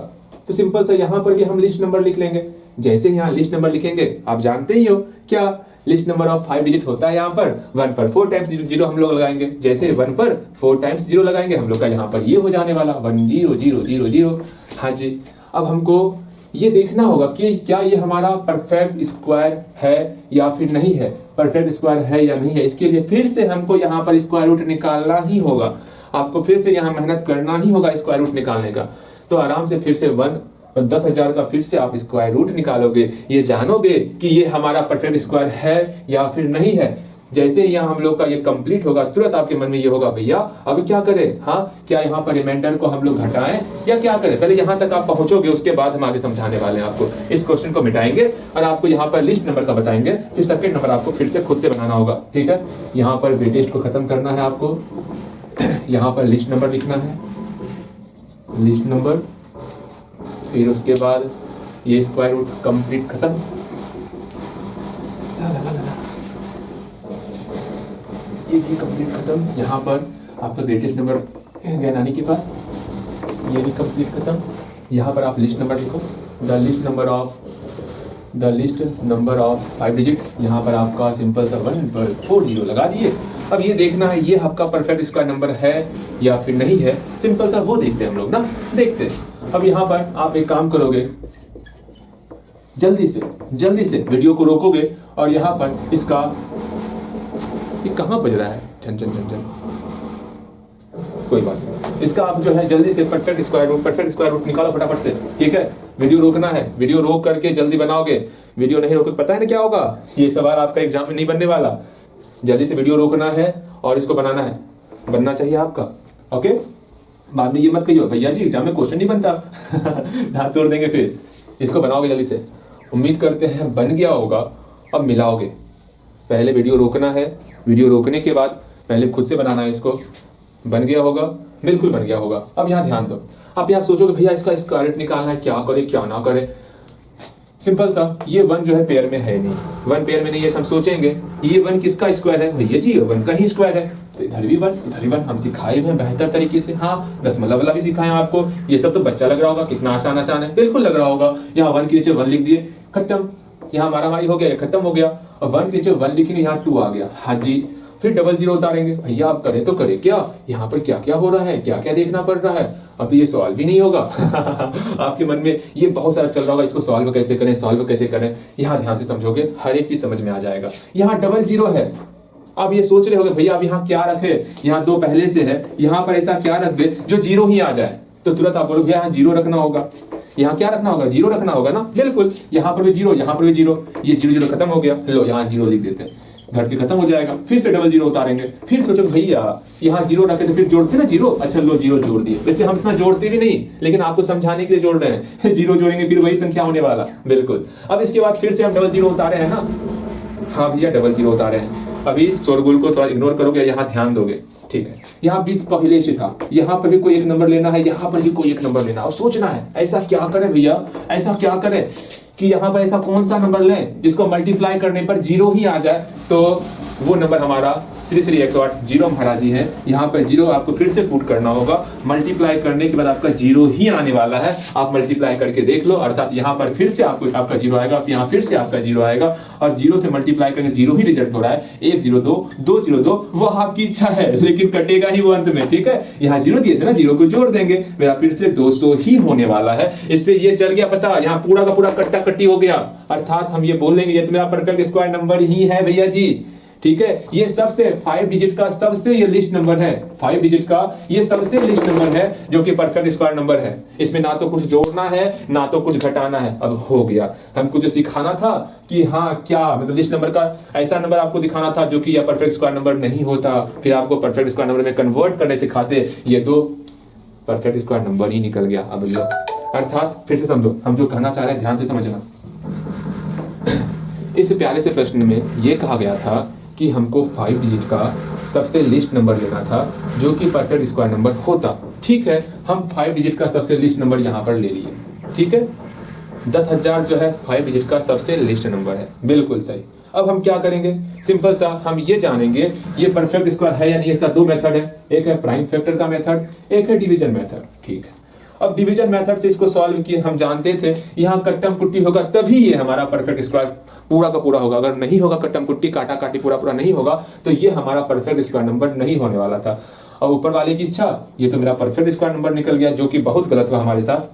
तो सिंपल सा यहाँ पर भी हम लिस्ट नंबर लिख लेंगे। जैसे यहाँ लिस्ट नंबर लिखेंगे, आप जानते ही हो क्या लिस्ट नंबर ऑफ 5 डिजिट होता है। यहाँ पर 1 पर 4 टाइम्स 0 हम लोग लगाएंगे। जैसे 1 पर 4 टाइम्स 0 लगाएंगे, हम लोग का यहाँ पर ये हो जाने वाला 1 0 0 0 0। हाँ जी, अब हमको ये देखना होगा कि क्या ये हमारा परफेक्ट स्क्वायर है या फिर नहीं है। परफेक्ट स्क्वायर है या नहीं है, इसके लिए फिर से हमको यहाँ पर स्क्वायर रूट निकालना ही होगा। आपको फिर से यहाँ मेहनत करना ही होगा स्क्वायर रूट निकालने का। तो आराम से फिर से 1 और 10,000 का फिर से आप स्क्वायर रूट निकालोगे, ये जानोगे कि ये हमारा परफेक्ट स्क्वायर है या फिर नहीं है। जैसे ही यहाँ हम लोग का ये कंप्लीट होगा, तुरंत आपके मन में ये होगा भैया अभी क्या करें। हाँ, क्या यहाँ पर रिमाइंडर को हम लोग घटाएं या क्या करें? पहले यहाँ तक आप पहुंचोगे, उसके बाद हम आगे समझाने वाले हैं आपको। इस क्वेश्चन को मिटाएंगे और आपको यहाँ पर लिस्ट नंबर का बताएंगे, फिर सेकंड नंबर आपको फिर से खुद से बनाना होगा। ठीक है, यहाँ पर ग्रेटेस्ट को खत्म करना है आपको, यहाँ पर लिस्ट नंबर लिखना है, लिस्ट नंबर, फिर उसके बाद ये स्क्वायर रूट कंप्लीट खत्म। ये भी कंप्लीट खत्म। यहाँ पर आपका ग्रेटेस्ट नंबर गया नानी के पास, ये भी कंप्लीट खत्म। यहाँ पर आप लिस्ट नंबर लिखो, the list number of 5 digits. यहाँ पर आपका सिंपल सा 1 पर 4 0 लगा दिए। अब ये देखना है ये आपका परफेक्ट स्क्वायर नंबर है या फिर नहीं है। सिंपल सा वो देखते हैं हम लोग ना, देखते हैं। अब यहाँ पर आप एक काम करोगे, जल्दी से वीडियो को रोकोगे और यहाँ पर इसका, ये कहाँ बज रहा है, छन छन छन छन, कोई बात नहीं। इसका आप जो है जल्दी से परफेक्ट स्क्वायर रूट निकालो फटाफट से। ठीक है, वीडियो रोकना है, वीडियो रोक करके जल्दी बनाओगे। वीडियो नहीं रोके पता है ना क्या होगा, ये सवाल आपका एग्जाम में नहीं बनने वाला। जल्दी से वीडियो रोकना है और इसको बनाना है, बनना चाहिए आपका। ओके, बाद में ये मत कहियो भैया जी एग्जाम में क्वेश्चन नहीं बनता दांत तोड़ देंगे। फिर इसको बनाओगे जल्दी से, उम्मीद करते हैं बन गया होगा। अब मिलाओगे, पहले वीडियो रोकना है, वीडियो रोकने के बाद पहले खुद से बनाना है इसको। बन गया होगा, बिल्कुल बन गया होगा। अब यहाँ ध्यान दो, आप यहाँ सोचोगे भैया इसका स्क्वायर रूट निकालना है, क्या करे क्या ना करे। सिंपल सा, ये 1 जो है पेयर में है नहीं, 1 पेयर में नहीं है तो हम सोचेंगे ये 1 किसका स्क्वायर है, भैया जी 1 का ही स्क्वायर है। तो इधर भी 1 हम सिखाए हुए हैं बेहतर तरीके से। हाँ, दशमलव वाला भी सिखाए आपको। ये सब तो बच्चा लग रहा होगा, कितना आसान है, बिल्कुल लग रहा होगा। यहाँ 1 के नीचे 1 लिख दिए, खत्म। यहाँ मारामारी हो गया, खत्म हो गया। और 1 के नीचे 1 लिखेंगे, यहाँ 2 आ गया। हाँ जी, फिर 00 उतारेंगे। भैया आप करें तो करें क्या, यहाँ पर क्या क्या हो रहा है, क्या क्या देखना पड़ रहा है। अब तो ये सॉल्व ही नहीं होगा। आपके मन में ये बहुत सारा चल रहा होगा, इसको सॉल्व कैसे करें, सॉल्व कैसे करें। यहाँ ध्यान से समझोगे हर एक चीज समझ में आ जाएगा। यहाँ डबल जीरो है, अब ये सोच रहे होगे भैया अब यहाँ क्या रखे, यहाँ 2 पहले से है, यहाँ पर ऐसा क्या रख दे जो जीरो ही आ जाए। तो तुरंत आप बोलोगे यहाँ जीरो रखना होगा, यहाँ क्या रखना होगा, जीरो रखना होगा ना। बिल्कुल, यहाँ पर भी जीरो, यहाँ पर भी जीरो, ये जीरो जीरो खत्म हो गया। लो यहाँ जीरो लिख देते हैं, घर के खत्म हो जाएगा। फिर से डबल जीरो उतारेंगे, फिर सोचो भैया यहाँ जीरो रखे तो फिर जोड़ते ना जीरो। अच्छा लो जीरो जोड़ दिए, वैसे हम इतना जोड़ते भी नहीं, लेकिन आपको समझाने के लिए जोड़ रहे हैं। जीरो जोड़ेंगे फिर वही संख्या होने वाला। बिल्कुल, अब इसके बाद फिर से हम डबल जीरो उतारे हैं ना। हाँ भैया डबल जीरो उतारे हैं। अभी शोरगुल को थोड़ा इग्नोर करोगे, यहाँ ध्यान दोगे, ठीक है। यहाँ 20 पहले से था, यहाँ पर भी कोई एक नंबर लेना है, यहाँ पर भी कोई एक नंबर लेना है। और सोचना है ऐसा क्या करें भैया, ऐसा क्या करें कि यहाँ पर ऐसा कौन सा नंबर लें जिसको मल्टीप्लाई करने पर जीरो ही आ जाए। तो वो नंबर हमारा श्री श्री 108 जीरो महाराज जी है। यहाँ पर जीरो आपको फिर से पुट करना होगा, मल्टीप्लाई करने के बाद आपका जीरो ही आने वाला है। आप मल्टीप्लाई करके देख लो, अर्थात यहाँ पर फिर से आपका जीरो आएगा, फिर यहाँ फिर से आपका जीरो आएगा, और जीरो से मल्टीप्लाई करके जीरो ही रिजल्ट हो रहा है। 102 202 वो आपकी इच्छा है, लेकिन कटेगा ही वो अंत में, ठीक है। यहाँ जीरो दिए थे ना, जीरो को जोड़ देंगे, मेरा फिर से 200 ही होने वाला है। इससे ये चल गया पता, यहाँ पूरा का पूरा कट्टा कट्टी हो गया। अर्थात हम ये बोल देंगे ये तो मेरा परफेक्ट स्क्वायर नंबर ही है भैया जी, ठीक है। ये सबसे 5 डिजिट का सबसे ये लिस्ट नंबर है, 5 डिजिट का ये सबसे लिस्ट नंबर है जो कि परफेक्ट स्क्वायर नंबर है। इसमें ना तो कुछ जोड़ना है ना तो कुछ घटाना है। अब हो गया, हमको जो सिखाना था कि हाँ क्या मतलब लिस्ट नंबर का ऐसा नंबर आपको दिखाना था जो कि यह परफेक्ट स्क्वायर नंबर नहीं होता, फिर आपको परफेक्ट स्क्वायर नंबर में कन्वर्ट करने सिखाते, ये तो परफेक्ट स्क्वायर नंबर ही निकल गया। अब लो, अर्थात फिर से समझो हम जो कहना चाह रहे हैं, ध्यान से समझना। इस प्यारे से प्रश्न में यह कहा गया था कि हमको 5 डिजिट का सबसे लिस्ट नंबर लेना था जो कि परफेक्ट स्क्वायर नंबर होता। ठीक है, हम 5 डिजिट का सबसे लिस्ट नंबर यहाँ पर ले लिए, ठीक है। 10,000 जो है 5 डिजिट का सबसे लिस्ट नंबर है, बिल्कुल सही। अब हम क्या करेंगे, सिंपल सा हम ये जानेंगे ये परफेक्ट स्क्वायर है या नहीं। इसका 2 मेथड है, एक है प्राइम फैक्टर का मेथड, एक है डिवीजन मेथड, ठीक है। अब डिवीजन मेथड से इसको सॉल्व किए, हम जानते थे यहाँ कट्टम कुट्टी होगा तभी ये हमारा परफेक्ट स्क्वायर पूरा का पूरा होगा। अगर नहीं होगा कट्टम कुट्टी काटा काटी पूरा पूरा नहीं होगा तो ये हमारा परफेक्ट स्क्वायर नंबर नहीं होने वाला था। और ऊपर वाले की इच्छा, ये तो मेरा परफेक्ट स्क्वायर नंबर निकल गया, जो कि बहुत गलत हुआ हमारे साथ।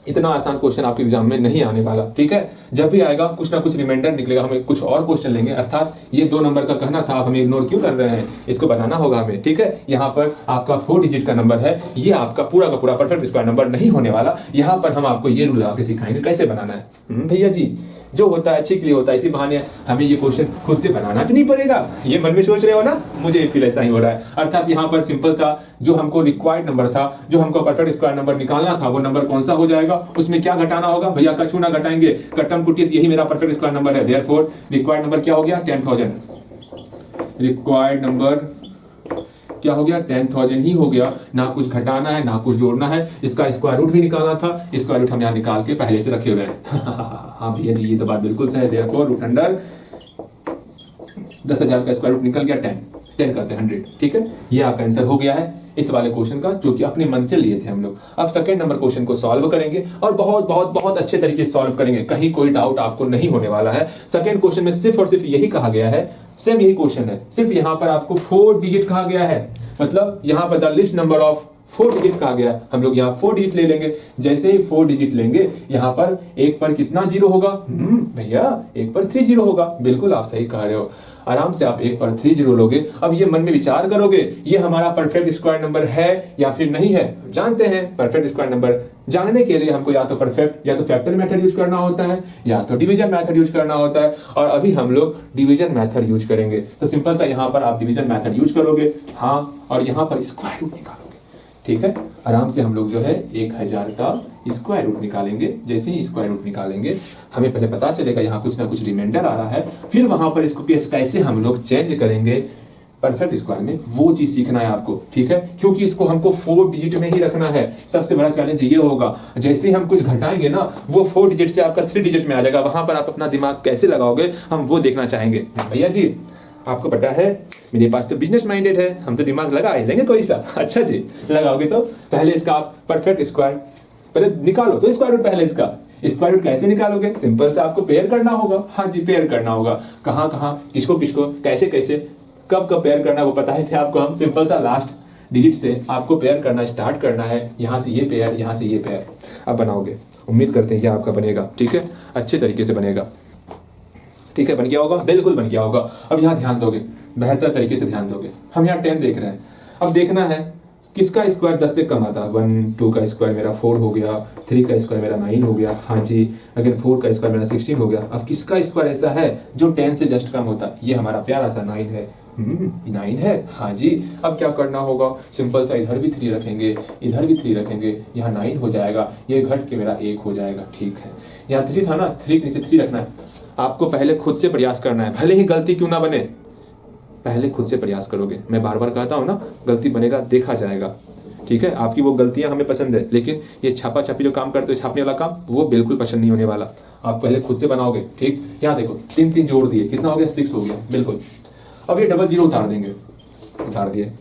इतना आसान क्वेश्चन आपके एग्जाम में नहीं आने वाला, ठीक है। जब भी आएगा कुछ ना कुछ रिमाइंडर निकलेगा, हमें कुछ और क्वेश्चन लेंगे। अर्थात ये 2 नंबर का कहना था, आप हमें इग्नोर क्यों कर रहे हैं, इसको बनाना होगा हमें, ठीक है। यहाँ पर आपका 4 डिजिट का नंबर है, ये आपका पूरा का पूरा परफेक्ट स्क्वायर नंबर नहीं होने वाला। यहाँ पर हम आपको ये रूल लगा के सिखाएंगे कैसे बनाना है। भैया जी जो होता है अच्छी के लिए होता है, इसी बहाने हमें ये क्वेश्चन खुद से बनाना तो नहीं पड़ेगा। ये मन में सोच रहे हो ना, मुझे फील ऐसा ही हो रहा है। अर्थात यहाँ पर सिंपल सा जो हमको रिक्वायर्ड नंबर था, जो हमको परफेक्ट स्क्वायर नंबर निकालना था, वो नंबर कौन सा हो जाएगा, उसमें क्या घटाना होगा भैया, कछु ना घटाएंगे, कट्टम कुट्टी, यही मेरा परफेक्ट स्क्वायर नंबर है। देयरफॉर रिक्वायर्ड नंबर क्या हो गया, 10,000। रिक्वायर्ड नंबर क्या हो गया, 10,000 ही हो गया। ना कुछ घटाना है ना कुछ जोड़ना है। इसका स्क्वायर रूट भी निकालना था, स्क्वायर रूट हम यहाँ निकाल के पहले से रखे हुए हैं। हाँ भैया जी ये तो बात बिल्कुल सही है। देयरफॉर रूट अंडर 10,000 का स्क्वायर रूट निकल गया 10 करते हैं 100, ठीक है। ये आपका आंसर हो गया है इस वाले क्वेश्चन का, जो कि अपने मन से लिए थे हम लोग। अब सेकंड नंबर क्वेश्चन को सॉल्व करेंगे और बहुत बहुत बहुत अच्छे तरीके से सॉल्व करेंगे, कहीं कोई डाउट आपको नहीं होने वाला है। सेकंड क्वेश्चन में सिर्फ और सिर्फ यही कहा गया है, सेम यही क्वेश्चन है, सिर्फ यहाँ पर आपको 4 डिजिट कहा गया है। मतलब यहाँ पर the list number of 4 digit कहा गया, हम लोग यहाँ 4 डिजिट ले लेंगे। जैसे ही 4 डिजिट लेंगे, यहाँ पर एक पर कितना जीरो होगा, भैया एक पर 3 जीरो होगा। बिल्कुल आप सही कह रहे हो, आराम से आप एक पर 3 जीरो लोगे। अब ये मन में विचार करोगे ये हमारा परफेक्ट स्क्वायर नंबर है या फिर नहीं है। जानते हैं परफेक्ट स्क्वायर नंबर जानने के लिए हमको या तो परफेक्ट या तो फैक्टर मेथड यूज करना होता है या तो डिवीजन मेथड यूज करना होता है, और अभी हम लोग डिवीजन मेथड यूज करेंगे। तो सिंपल सा यहाँ पर आप डिवीजन मेथड यूज करोगे, हाँ, और यहाँ पर स्क्वायर रूट निकालोगे, ठीक है। आराम से हम लोग जो है 1000 का स्क्वायर रूट निकालेंगे। जैसे ही स्क्वायर रूट निकालेंगे हमें पहले पता चलेगा यहाँ कुछ ना कुछ रिमाइंडर आ रहा है, फिर वहां पर इसको कैसे हम लोग चेंज करेंगे परफेक्ट स्क्वायर में, वो चीज सीखना है आपको, ठीक है। क्योंकि इसको हमको 4 डिजिट में ही रखना है। सबसे बड़ा चैलेंज ये होगा, जैसे ही हम कुछ घटाएंगे ना, वो 4 डिजिट से आपका 3 डिजिट में आ जाएगा। वहां पर आप अपना दिमाग कैसे लगाओगे, हम वो देखना चाहेंगे। भैया जी आपको पता है मेरे पास तो बिजनेस माइंडेड है, हम तो दिमाग लगा ही लेंगे कोई सा। अच्छा जी लगाओगे तो पहले इसका आप परफेक्ट स्क्वायर पहले निकालो, तो स्क्वायर रूट पहले इसका स्क्वायर रूट कैसे निकालोगे, सिंपल से आपको पेयर करना होगा। हाँ जी पेयर करना होगा, कहाँ कहाँ किसको किसको कैसे कैसे कब कब पेयर करना वो पता है थे आपको। हम सिंपल सा लास्ट डिजिट से आपको पेयर करना स्टार्ट करना है, यहाँ से ये पेयर, यहाँ से ये पेयर। अब बनाओगे, उम्मीद करते हैं कि आपका बनेगा, ठीक है, अच्छे तरीके से बनेगा, ठीक है, बन गया होगा, बिल्कुल बन गया होगा। अब यहाँ ध्यान दोगे, बेहतर तरीके से ध्यान दोगे। हम यहाँ 10 देख रहे हैं, अब देखना है किसका स्क्वायर 10 से कम आता है। 1 2 का स्क्वायर मेरा 4 हो गया, 3 का स्क्वायर मेरा 9 हो गया, हाँ जी, अगेन 4 का स्क्वायर मेरा 16 हो गया। अब किसका स्क्वायर ऐसा है जो 10 से जस्ट कम होता है? ये हमारा प्यारा सा 9 है। 9 है, हाँ जी। अब क्या करना होगा, सिंपल सा इधर भी 3 रखेंगे, इधर भी 3 रखेंगे, यहाँ 9 हो जाएगा, ये घट के मेरा 1 हो जाएगा, ठीक है। यहाँ 3 था ना, 3 के नीचे 3 रखना है। आपको पहले खुद से प्रयास करना है, भले ही गलती क्यों ना बने, पहले खुद से प्रयास करोगे। मैं बार बार कहता हूँ ना, गलती बनेगा, देखा जाएगा, ठीक है। आपकी वो गलतियां हमें पसंद है, लेकिन ये छापा छापी जो काम करते हो, छापने वाला काम, वो बिल्कुल पसंद नहीं होने वाला। आप पहले खुद से बनाओगे, ठीक। यहाँ देखो 3 3 जोड़ दिए, कितना हो गया? 6 हो गया, बिल्कुल। अब ये डबल जीरो उतार देंगे, उतार दिए,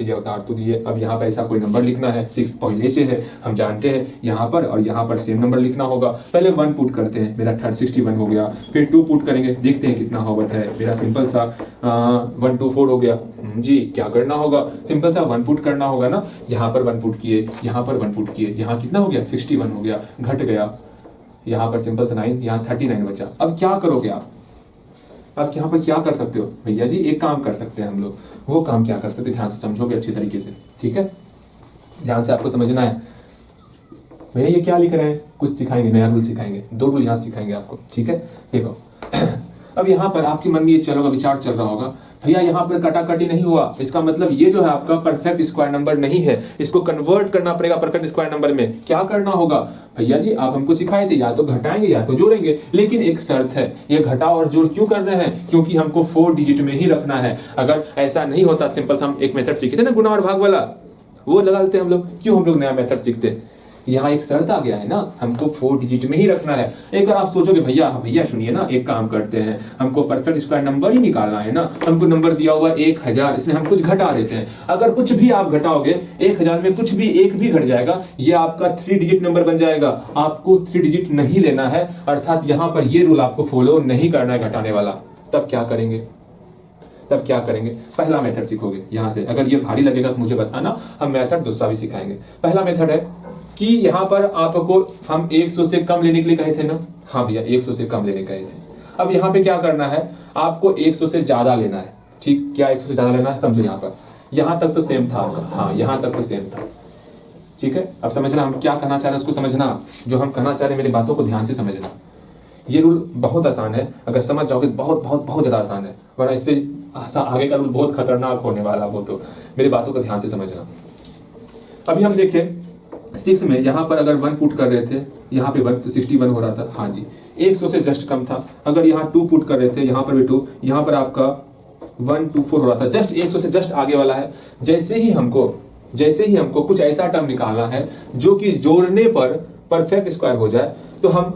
ये उतार तो दिए। अब यहाँ पर ऐसा कोई नंबर लिखना है, 6 पहले से है, हम जानते हैं। यहाँ पर और यहाँ पर सेम नंबर लिखना होगा। पहले 1 पुट करते हैं, मेरा 61 हो गया। फिर 2 पुट करेंगे, देखते हैं कितना होता है। मेरा सिंपल सा 124 हो गया जी। क्या करना होगा, सिंपल सा 1 पुट करना होगा ना। यहाँ पर 1 पुट किए, यहाँ पर 1 पुट किए, यहाँ कितना हो गया? 61 हो गया, घट गया। यहाँ पर सिंपल सा 9, यहाँ 39 बचा। अब क्या करोगे आप? अब यहाँ पर क्या कर सकते हो भैया जी? एक काम कर सकते हैं हम लोग। वो काम क्या कर सकते हैं, ध्यान से समझोगे अच्छी तरीके से, ठीक है। ध्यान से आपको समझना है। भैया ये क्या लिख रहे हैं? कुछ सिखाएंगे, नया रूल सिखाएंगे, 2 रूल यहाँ सिखाएंगे आपको, ठीक है। देखो अब यहाँ पर आपके मन में ये चलोगा, विचार चल रहा होगा, भैया यहाँ पर कटाकटी नहीं हुआ, इसका मतलब ये जो है आपका परफेक्ट स्क्वायर नंबर नहीं है, इसको कन्वर्ट करना पड़ेगा परफेक्ट स्क्वायर नंबर में। क्या करना होगा भैया जी? आप हमको सिखाए थे, या तो घटाएंगे या तो जोड़ेंगे, लेकिन एक शर्त है। ये घटाओ और जोड़ क्यों कर रहे हैं? क्योंकि हमको 4 डिजिट में ही रखना है। अगर ऐसा नहीं होता, सिंपल सा हम एक मेथड सीखे थे ना, गुणा और भाग वाला, वो लगा लेते हम लोग। क्यों हम लोग नया मेथड सीखते? यहाँ एक शर्त आ गया है ना, हमको 4 डिजिट में ही रखना है। एक बार आप सोचोगे भैया सुनिए ना, एक काम करते हैं, हमको परफेक्ट स्क्वायर नंबर ही निकालना है ना। हमको नंबर दिया हुआ 1000, इसमें हम कुछ घटा देते हैं। अगर कुछ भी आप घटाओगे, 1000 में कुछ भी एक भी घट जाएगा, ये आपका 3 डिजिट नंबर बन जाएगा। आपको 3 डिजिट नहीं लेना है, अर्थात यहाँ पर ये रूल आपको फॉलो नहीं करना है घटाने वाला। तब क्या करेंगे? पहला मेथड सीखोगे यहाँ से। अगर ये भारी लगेगा तो मुझे बताना, हम मेथड दूसरा भी सिखाएंगे। पहला मेथड है कि यहाँ पर आपको हम 100 से कम लेने के लिए कहे थे ना। हाँ भैया, 100 से कम लेने कहे थे। अब यहाँ पे क्या करना है, आपको 100 से ज्यादा लेना है, ठीक। क्या 100 से ज्यादा लेना है? समझो यहाँ पर, यहाँ तक तो सेम था आपका, हाँ यहाँ तक तो सेम था, ठीक है। अब समझना हम क्या कहना चाह रहे हैं, उसको समझना। जो हम कहना चाह रहे हैं, मेरी बातों को ध्यान से समझना। ये रूल बहुत आसान है, अगर समझ जाओगे बहुत बहुत बहुत ज्यादा आसान है, वरना इससे आगे का रूल बहुत खतरनाक होने वाला हो। तो मेरी बातों को ध्यान से समझना। अभी हम देखें 6 में, यहाँ पर अगर 1 पुट कर रहे थे, यहाँ पे 61 हो रहा था, हाँ जी, 100 से जस्ट कम था। अगर यहाँ 2 पुट कर रहे थे, यहाँ पर भी 2, यहाँ पर आपका 124 हो रहा था, जस्ट 100 से जस्ट आगे वाला है। जैसे ही हमको कुछ ऐसा टर्म निकालना है जो कि जोड़ने पर परफेक्ट स्क्वायर हो जाए, तो हम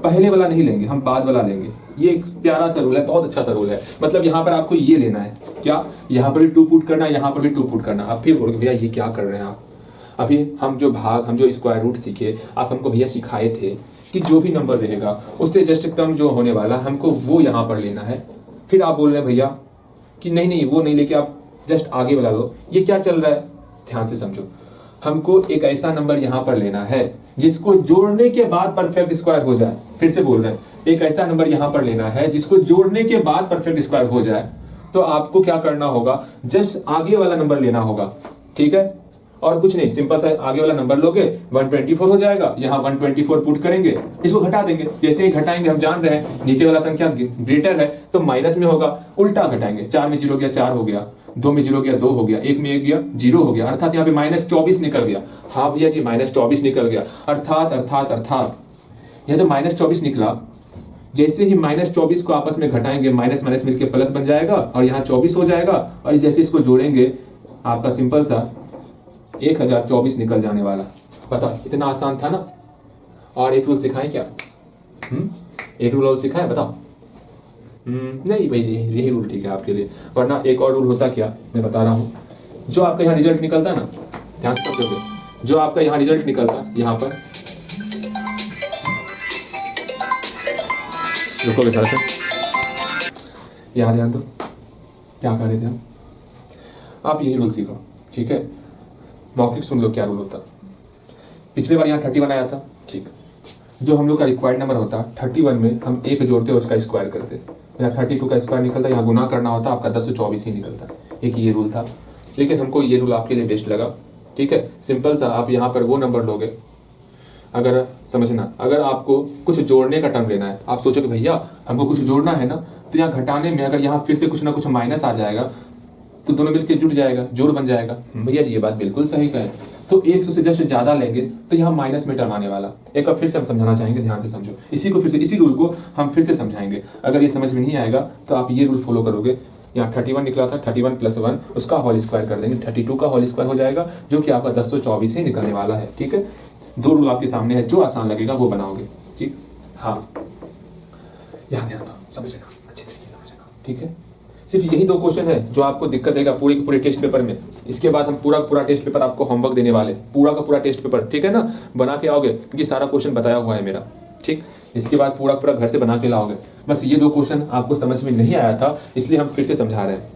पहले वाला नहीं लेंगे, हम बाद वाला लेंगे। ये एक प्यारा सा रूल है, बहुत अच्छा सा रूल है। मतलब यहाँ पर आपको ये लेना है, क्या? यहाँ पर भी 2 पुट करना है, यहाँ पर भी 2 पुट करना है। आप फिर बोलोगे भैया ये क्या कर रहे हैं आप? अभी हम जो स्क्वायर रूट सीखे, आप हमको भैया सिखाए थे कि जो भी नंबर रहेगा उससे जस्ट कम जो होने वाला, हमको वो यहाँ पर लेना है। फिर आप बोल रहे हैं भैया कि नहीं वो नहीं लेके आप जस्ट आगे वाला लो। ये क्या चल रहा है? ध्यान से समझो। हमको एक ऐसा नंबर यहाँ पर लेना है जिसको जोड़ने के बाद परफेक्ट स्क्वायर हो जाए। फिर से बोल रहे हैं, एक ऐसा नंबर यहाँ पर लेना है जिसको जोड़ने के बाद परफेक्ट स्क्वायर हो जाए। तो आपको क्या करना होगा, जस्ट आगे वाला नंबर लेना होगा, ठीक है, और कुछ नहीं। सिंपल सा आगे वाला नंबर लोगे, 124 हो जाएगा, यहाँ 124 पुट करेंगे, इसको घटा देंगे। जैसे ही घटाएंगे, हम जान रहे हैं नीचे वाला संख्या ग्रेटर है तो माइनस में होगा, उल्टा घटाएंगे। 4 में 0 गया 4 हो गया, 2 में 0 गया 2 हो गया, 1 में 1 गया 0 हो गया, अर्थात यहाँ पे -24 निकल गया। हाँ भैया जी, -24 निकल गया। अर्थात यह जो -24 निकला, जैसे ही -24 को आपस में घटाएंगे, माइनस माइनस मिलकर प्लस बन जाएगा और यहाँ 24 हो जाएगा। और जैसे इसको जोड़ेंगे, आपका सिंपल सा 1024 निकल जाने वाला। पता, इतना आसान था ना। और एक रूल सिखाएं क्या? एक रूल और सिखाएं, बताओ। नहीं भाई, यही रूल ठीक है आपके लिए, वरना एक और रूल होता क्या, मैं बता रहा हूँ। जो आपका यहाँ रिजल्ट निकलता ना, ध्यान से समझोगे, जो आपका यहाँ रिजल्ट निकलता, यहाँ पर रुको बेटा से, यहाँ ध्यान दो, क्या कर रहे थे हम? आप यही रूल सीखो, ठीक है, मौखिक सुन लो क्या रूल होता। पिछले बार यहाँ 31 आया था, ठीक, जो हम लोग का रिक्वायर्ड नंबर होता 31 में हम एक जोड़ते हैं उसका स्क्वायर करते, यहाँ 32 का स्क्वायर निकलता, यहाँ गुना करना होता आपका 1024 ही निकलता। एक ये रूल था, लेकिन हमको ये रूल आपके लिए बेस्ट लगा। ठीक है, सिंपल सा, आप यहाँ पर वो नंबर लोगे, अगर समझना, अगर आपको कुछ जोड़ने का टर्म लेना है, आप सोचो कि भैया हमको कुछ जोड़ना है ना, तो यहाँ घटाने में अगर यहाँ फिर से कुछ ना कुछ माइनस आ जाएगा तो दोनों मिलकर जुड़ जाएगा, जोड़ बन जाएगा। भैया जी ये बात बिल्कुल सही कहे, तो 100 से जस्ट ज्यादा लेंगे तो यहाँ माइनस में टर्म आने वाला। एक बार फिर से हम समझाना चाहेंगे, ध्यान से समझो, इसी को फिर से, इसी रूल को हम फिर से समझाएंगे। अगर ये समझ में नहीं आएगा तो आप ये रूल फॉलो करोगे। यहाँ 31 निकला था, 31 + 1 उसका होल स्क्वायर कर देंगे, 32 का होल स्क्वायर हो जाएगा, जो कि आपका 1024 ही निकलने वाला है। ठीक है, दो रूल आपके सामने है, जो आसान लगेगा वो बनाओगे। ठीक, हाँ यहाँ ध्यान दो, समझेगा, अच्छे तरीके से समझेगा। ठीक है, सिर्फ यही 2 क्वेश्चन है जो आपको दिक्कत देगा पूरे के पूरे टेस्ट पेपर में। इसके बाद हम पूरा का पूरा टेस्ट पेपर आपको होमवर्क देने वाले, पूरा का पूरा टेस्ट पेपर, ठीक है ना, बना के आओगे, क्योंकि सारा क्वेश्चन बताया हुआ है मेरा। ठीक, इसके बाद पूरा पूरा घर से बना के लाओगे। बस ये 2 क्वेश्चन आपको समझ में नहीं आया था, इसलिए हम फिर से समझा रहे हैं।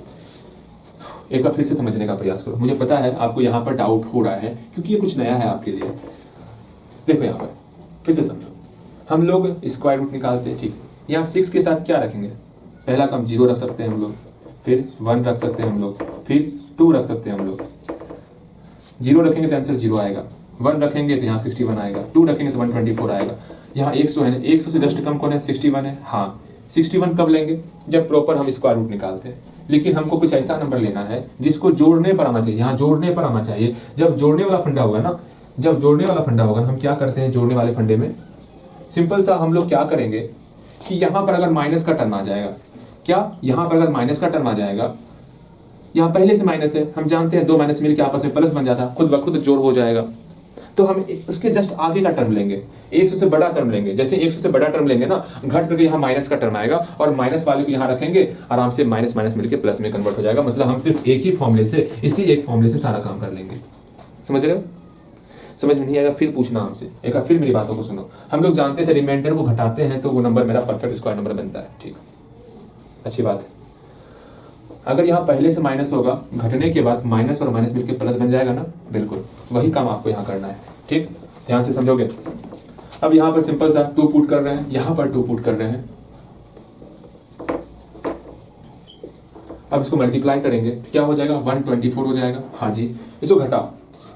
एक बार फिर से समझने का प्रयास करो। मुझे पता है आपको यहाँ पर डाउट हो रहा है, क्योंकि ये कुछ नया है आपके लिए। देखो यहाँ पर फिर से समझो, हम लोग स्क्वायर रूट निकालते हैं। ठीक, यहाँ 6 के साथ क्या रखेंगे, पहला कम 0 रख सकते हैं हम लोग, फिर 1 रख सकते हैं हम लोग, फिर 2 रख सकते हैं हम लोग। 0 रखेंगे तो आंसर 0 आएगा, 1 रखेंगे तो यहाँ 61 आएगा, 2 रखेंगे तो 124 आएगा। यहाँ 100 है, 100 से जस्ट कम कौन है, 61 है। हाँ, 61 कब लेंगे, जब प्रॉपर हम स्क्वायर रूट निकालते हैं। लेकिन हमको कुछ ऐसा नंबर लेना है जिसको जोड़ने पर आना चाहिए, यहाँ जोड़ने पर आना चाहिए। जब जोड़ने वाला फंडा होगा ना, जब जोड़ने वाला फंडा होगा, हम क्या करते हैं जोड़ने वाले फंडे में, सिंपल सा हम लोग क्या करेंगे कि यहाँ पर अगर माइनस का टर्म आ जाएगा, क्या यहाँ पर अगर माइनस का टर्म आ जाएगा, यहाँ पहले से माइनस है, हम जानते हैं 2 माइनस मिलकर आपस में प्लस बन जाता है, खुद ब खुद जोड़ हो जाएगा। तो हम उसके जस्ट आगे का टर्म लेंगे, 100 से बड़ा टर्म लेंगे। जैसे 100 से बड़ा टर्म लेंगे ना, घट करके यहाँ माइनस का टर्म आएगा और माइनस वाले को यहाँ रखेंगे, आराम से माइनस माइनस मिलकर प्लस में कन्वर्ट हो जाएगा। मतलब हम सिर्फ एक ही फॉर्मूले से, इसी एक फॉर्मूले से सारा काम कर लेंगे। समझ रहे हो? समझ में नहीं आएगा फिर पूछना हमसे, एक बार फिर मेरी बातों को सुनो। हम लोग जानते थे रिमाइंडर को घटाते हैं तो वो नंबर मेरा परफेक्ट स्क्वायर नंबर बनता है। ठीक, अच्छी बात है। अगर यहाँ पहले से माइनस होगा, घटने के बाद माइनस और माइनस मिलकर प्लस बन जाएगा ना, बिल्कुल वही काम आपको यहाँ करना है। ठीक, ध्यान से समझोगे। अब यहाँ पर सिंपल सा 2 पुट कर रहे हैं, यहाँ पर 2 पुट कर रहे हैं। अब इसको मल्टीप्लाई करेंगे क्या हो जाएगा, 124 हो जाएगा। हाँ जी, इसको घटाओ,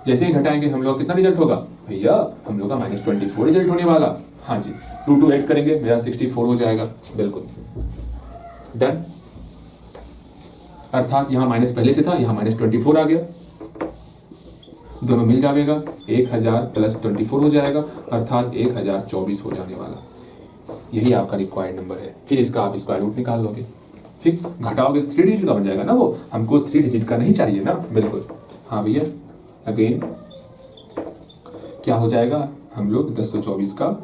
जैसे ही घटाएंगे हम लोग कितना रिजल्ट होगा भैया, हम लोग का -24 रिजल्ट होने वाला। हाँ जी, 2 ऐड करेंगे, मेरा 64 हो जाएगा। बिल्कुल डन। अर्थात यहाँ माइनस पहले से था, यहाँ -24 आ गया, दोनों मिल जाएगा, 1000 + 24 हो जाएगा, अर्थात 1024 हो जाने वाला। यही आपका रिक्वायर्ड नंबर है। फिर इसका आप स्क्वायर रूट निकाल लोगे। ठीक, घटाओगे 3 डिजिट का बन जाएगा ना, वो हमको 3 डिजिट का नहीं चाहिए ना। बिल्कुल, हाँ भैया, अगेन क्या हो जाएगा, हम लोग 1024 का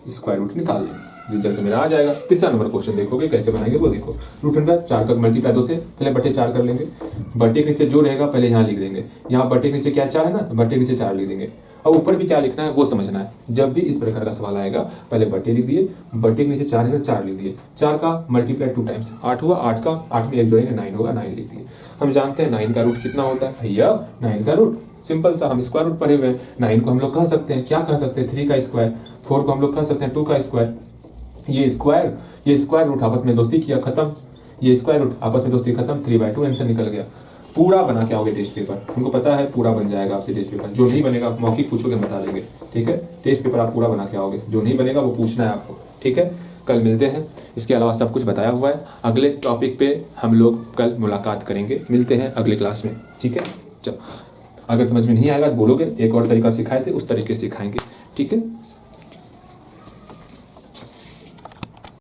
स्क्वायर रूट निकाल लेंगे, रिजल्ट मेरा आ जाएगा। तीसरा नंबर क्वेश्चन देखोगे कैसे बनाएंगे वो देखो। रूट अंडर 4 का मल्टीप्लाई 2 से, पहले बटे 4 कर लेंगे, बटे के नीचे जो रहेगा पहले यहाँ लिख देंगे। यहाँ बटे के नीचे क्या 4 है ना, बटे के नीचे 4 लिख देंगे। अब ऊपर भी क्या लिखना है वो समझना है। जब भी इस प्रकार का सवाल आएगा पहले बटे लिख दिए, बटे के नीचे 4 है ना, 4 लिख दिए। 4 का मल्टीप्लाई 2 टाइम्स 8 हुआ, 8 का 8 में 1 जोड़ेंगे 9 होगा, 9 लिख दिए। हम जानते हैं 9 का रूट कितना होता है भैया, 9 का रूट सिंपल सा, हम स्क्वायर रूट पढ़े हुए हैं। 9 को हम लोग कह सकते हैं, क्या कह सकते हैं, 3 का स्क्वायर। 4 को हम लोग कह सकते हैं 2 का स्क्वायर। ये स्क्वायर रूट आपस में दोस्ती किया, खत्म। ये स्क्वायर रूट आपस में दोस्ती खत्म, 3/2 आंसर निकल गया। पूरा बना के आओगे टेस्ट पेपर, हमको पता है पूरा बन जाएगा आपसे टेस्ट पेपर। जो नहीं बनेगा मौखिक पूछोगे बता देंगे। ठीक है, टेस्ट पेपर आप पूरा बना के आओगे, जो नहीं बनेगा वो पूछना है आपको। ठीक है, कल मिलते हैं। इसके अलावा सब कुछ बताया हुआ है। अगले टॉपिक पे हम लोग कल मुलाकात करेंगे, मिलते हैं अगले क्लास में। ठीक है, चलो, अगर समझ में नहीं आएगा तो बोलोगे, एक और तरीका सिखाए थे उस तरीके से सिखाएंगे। ठीक है।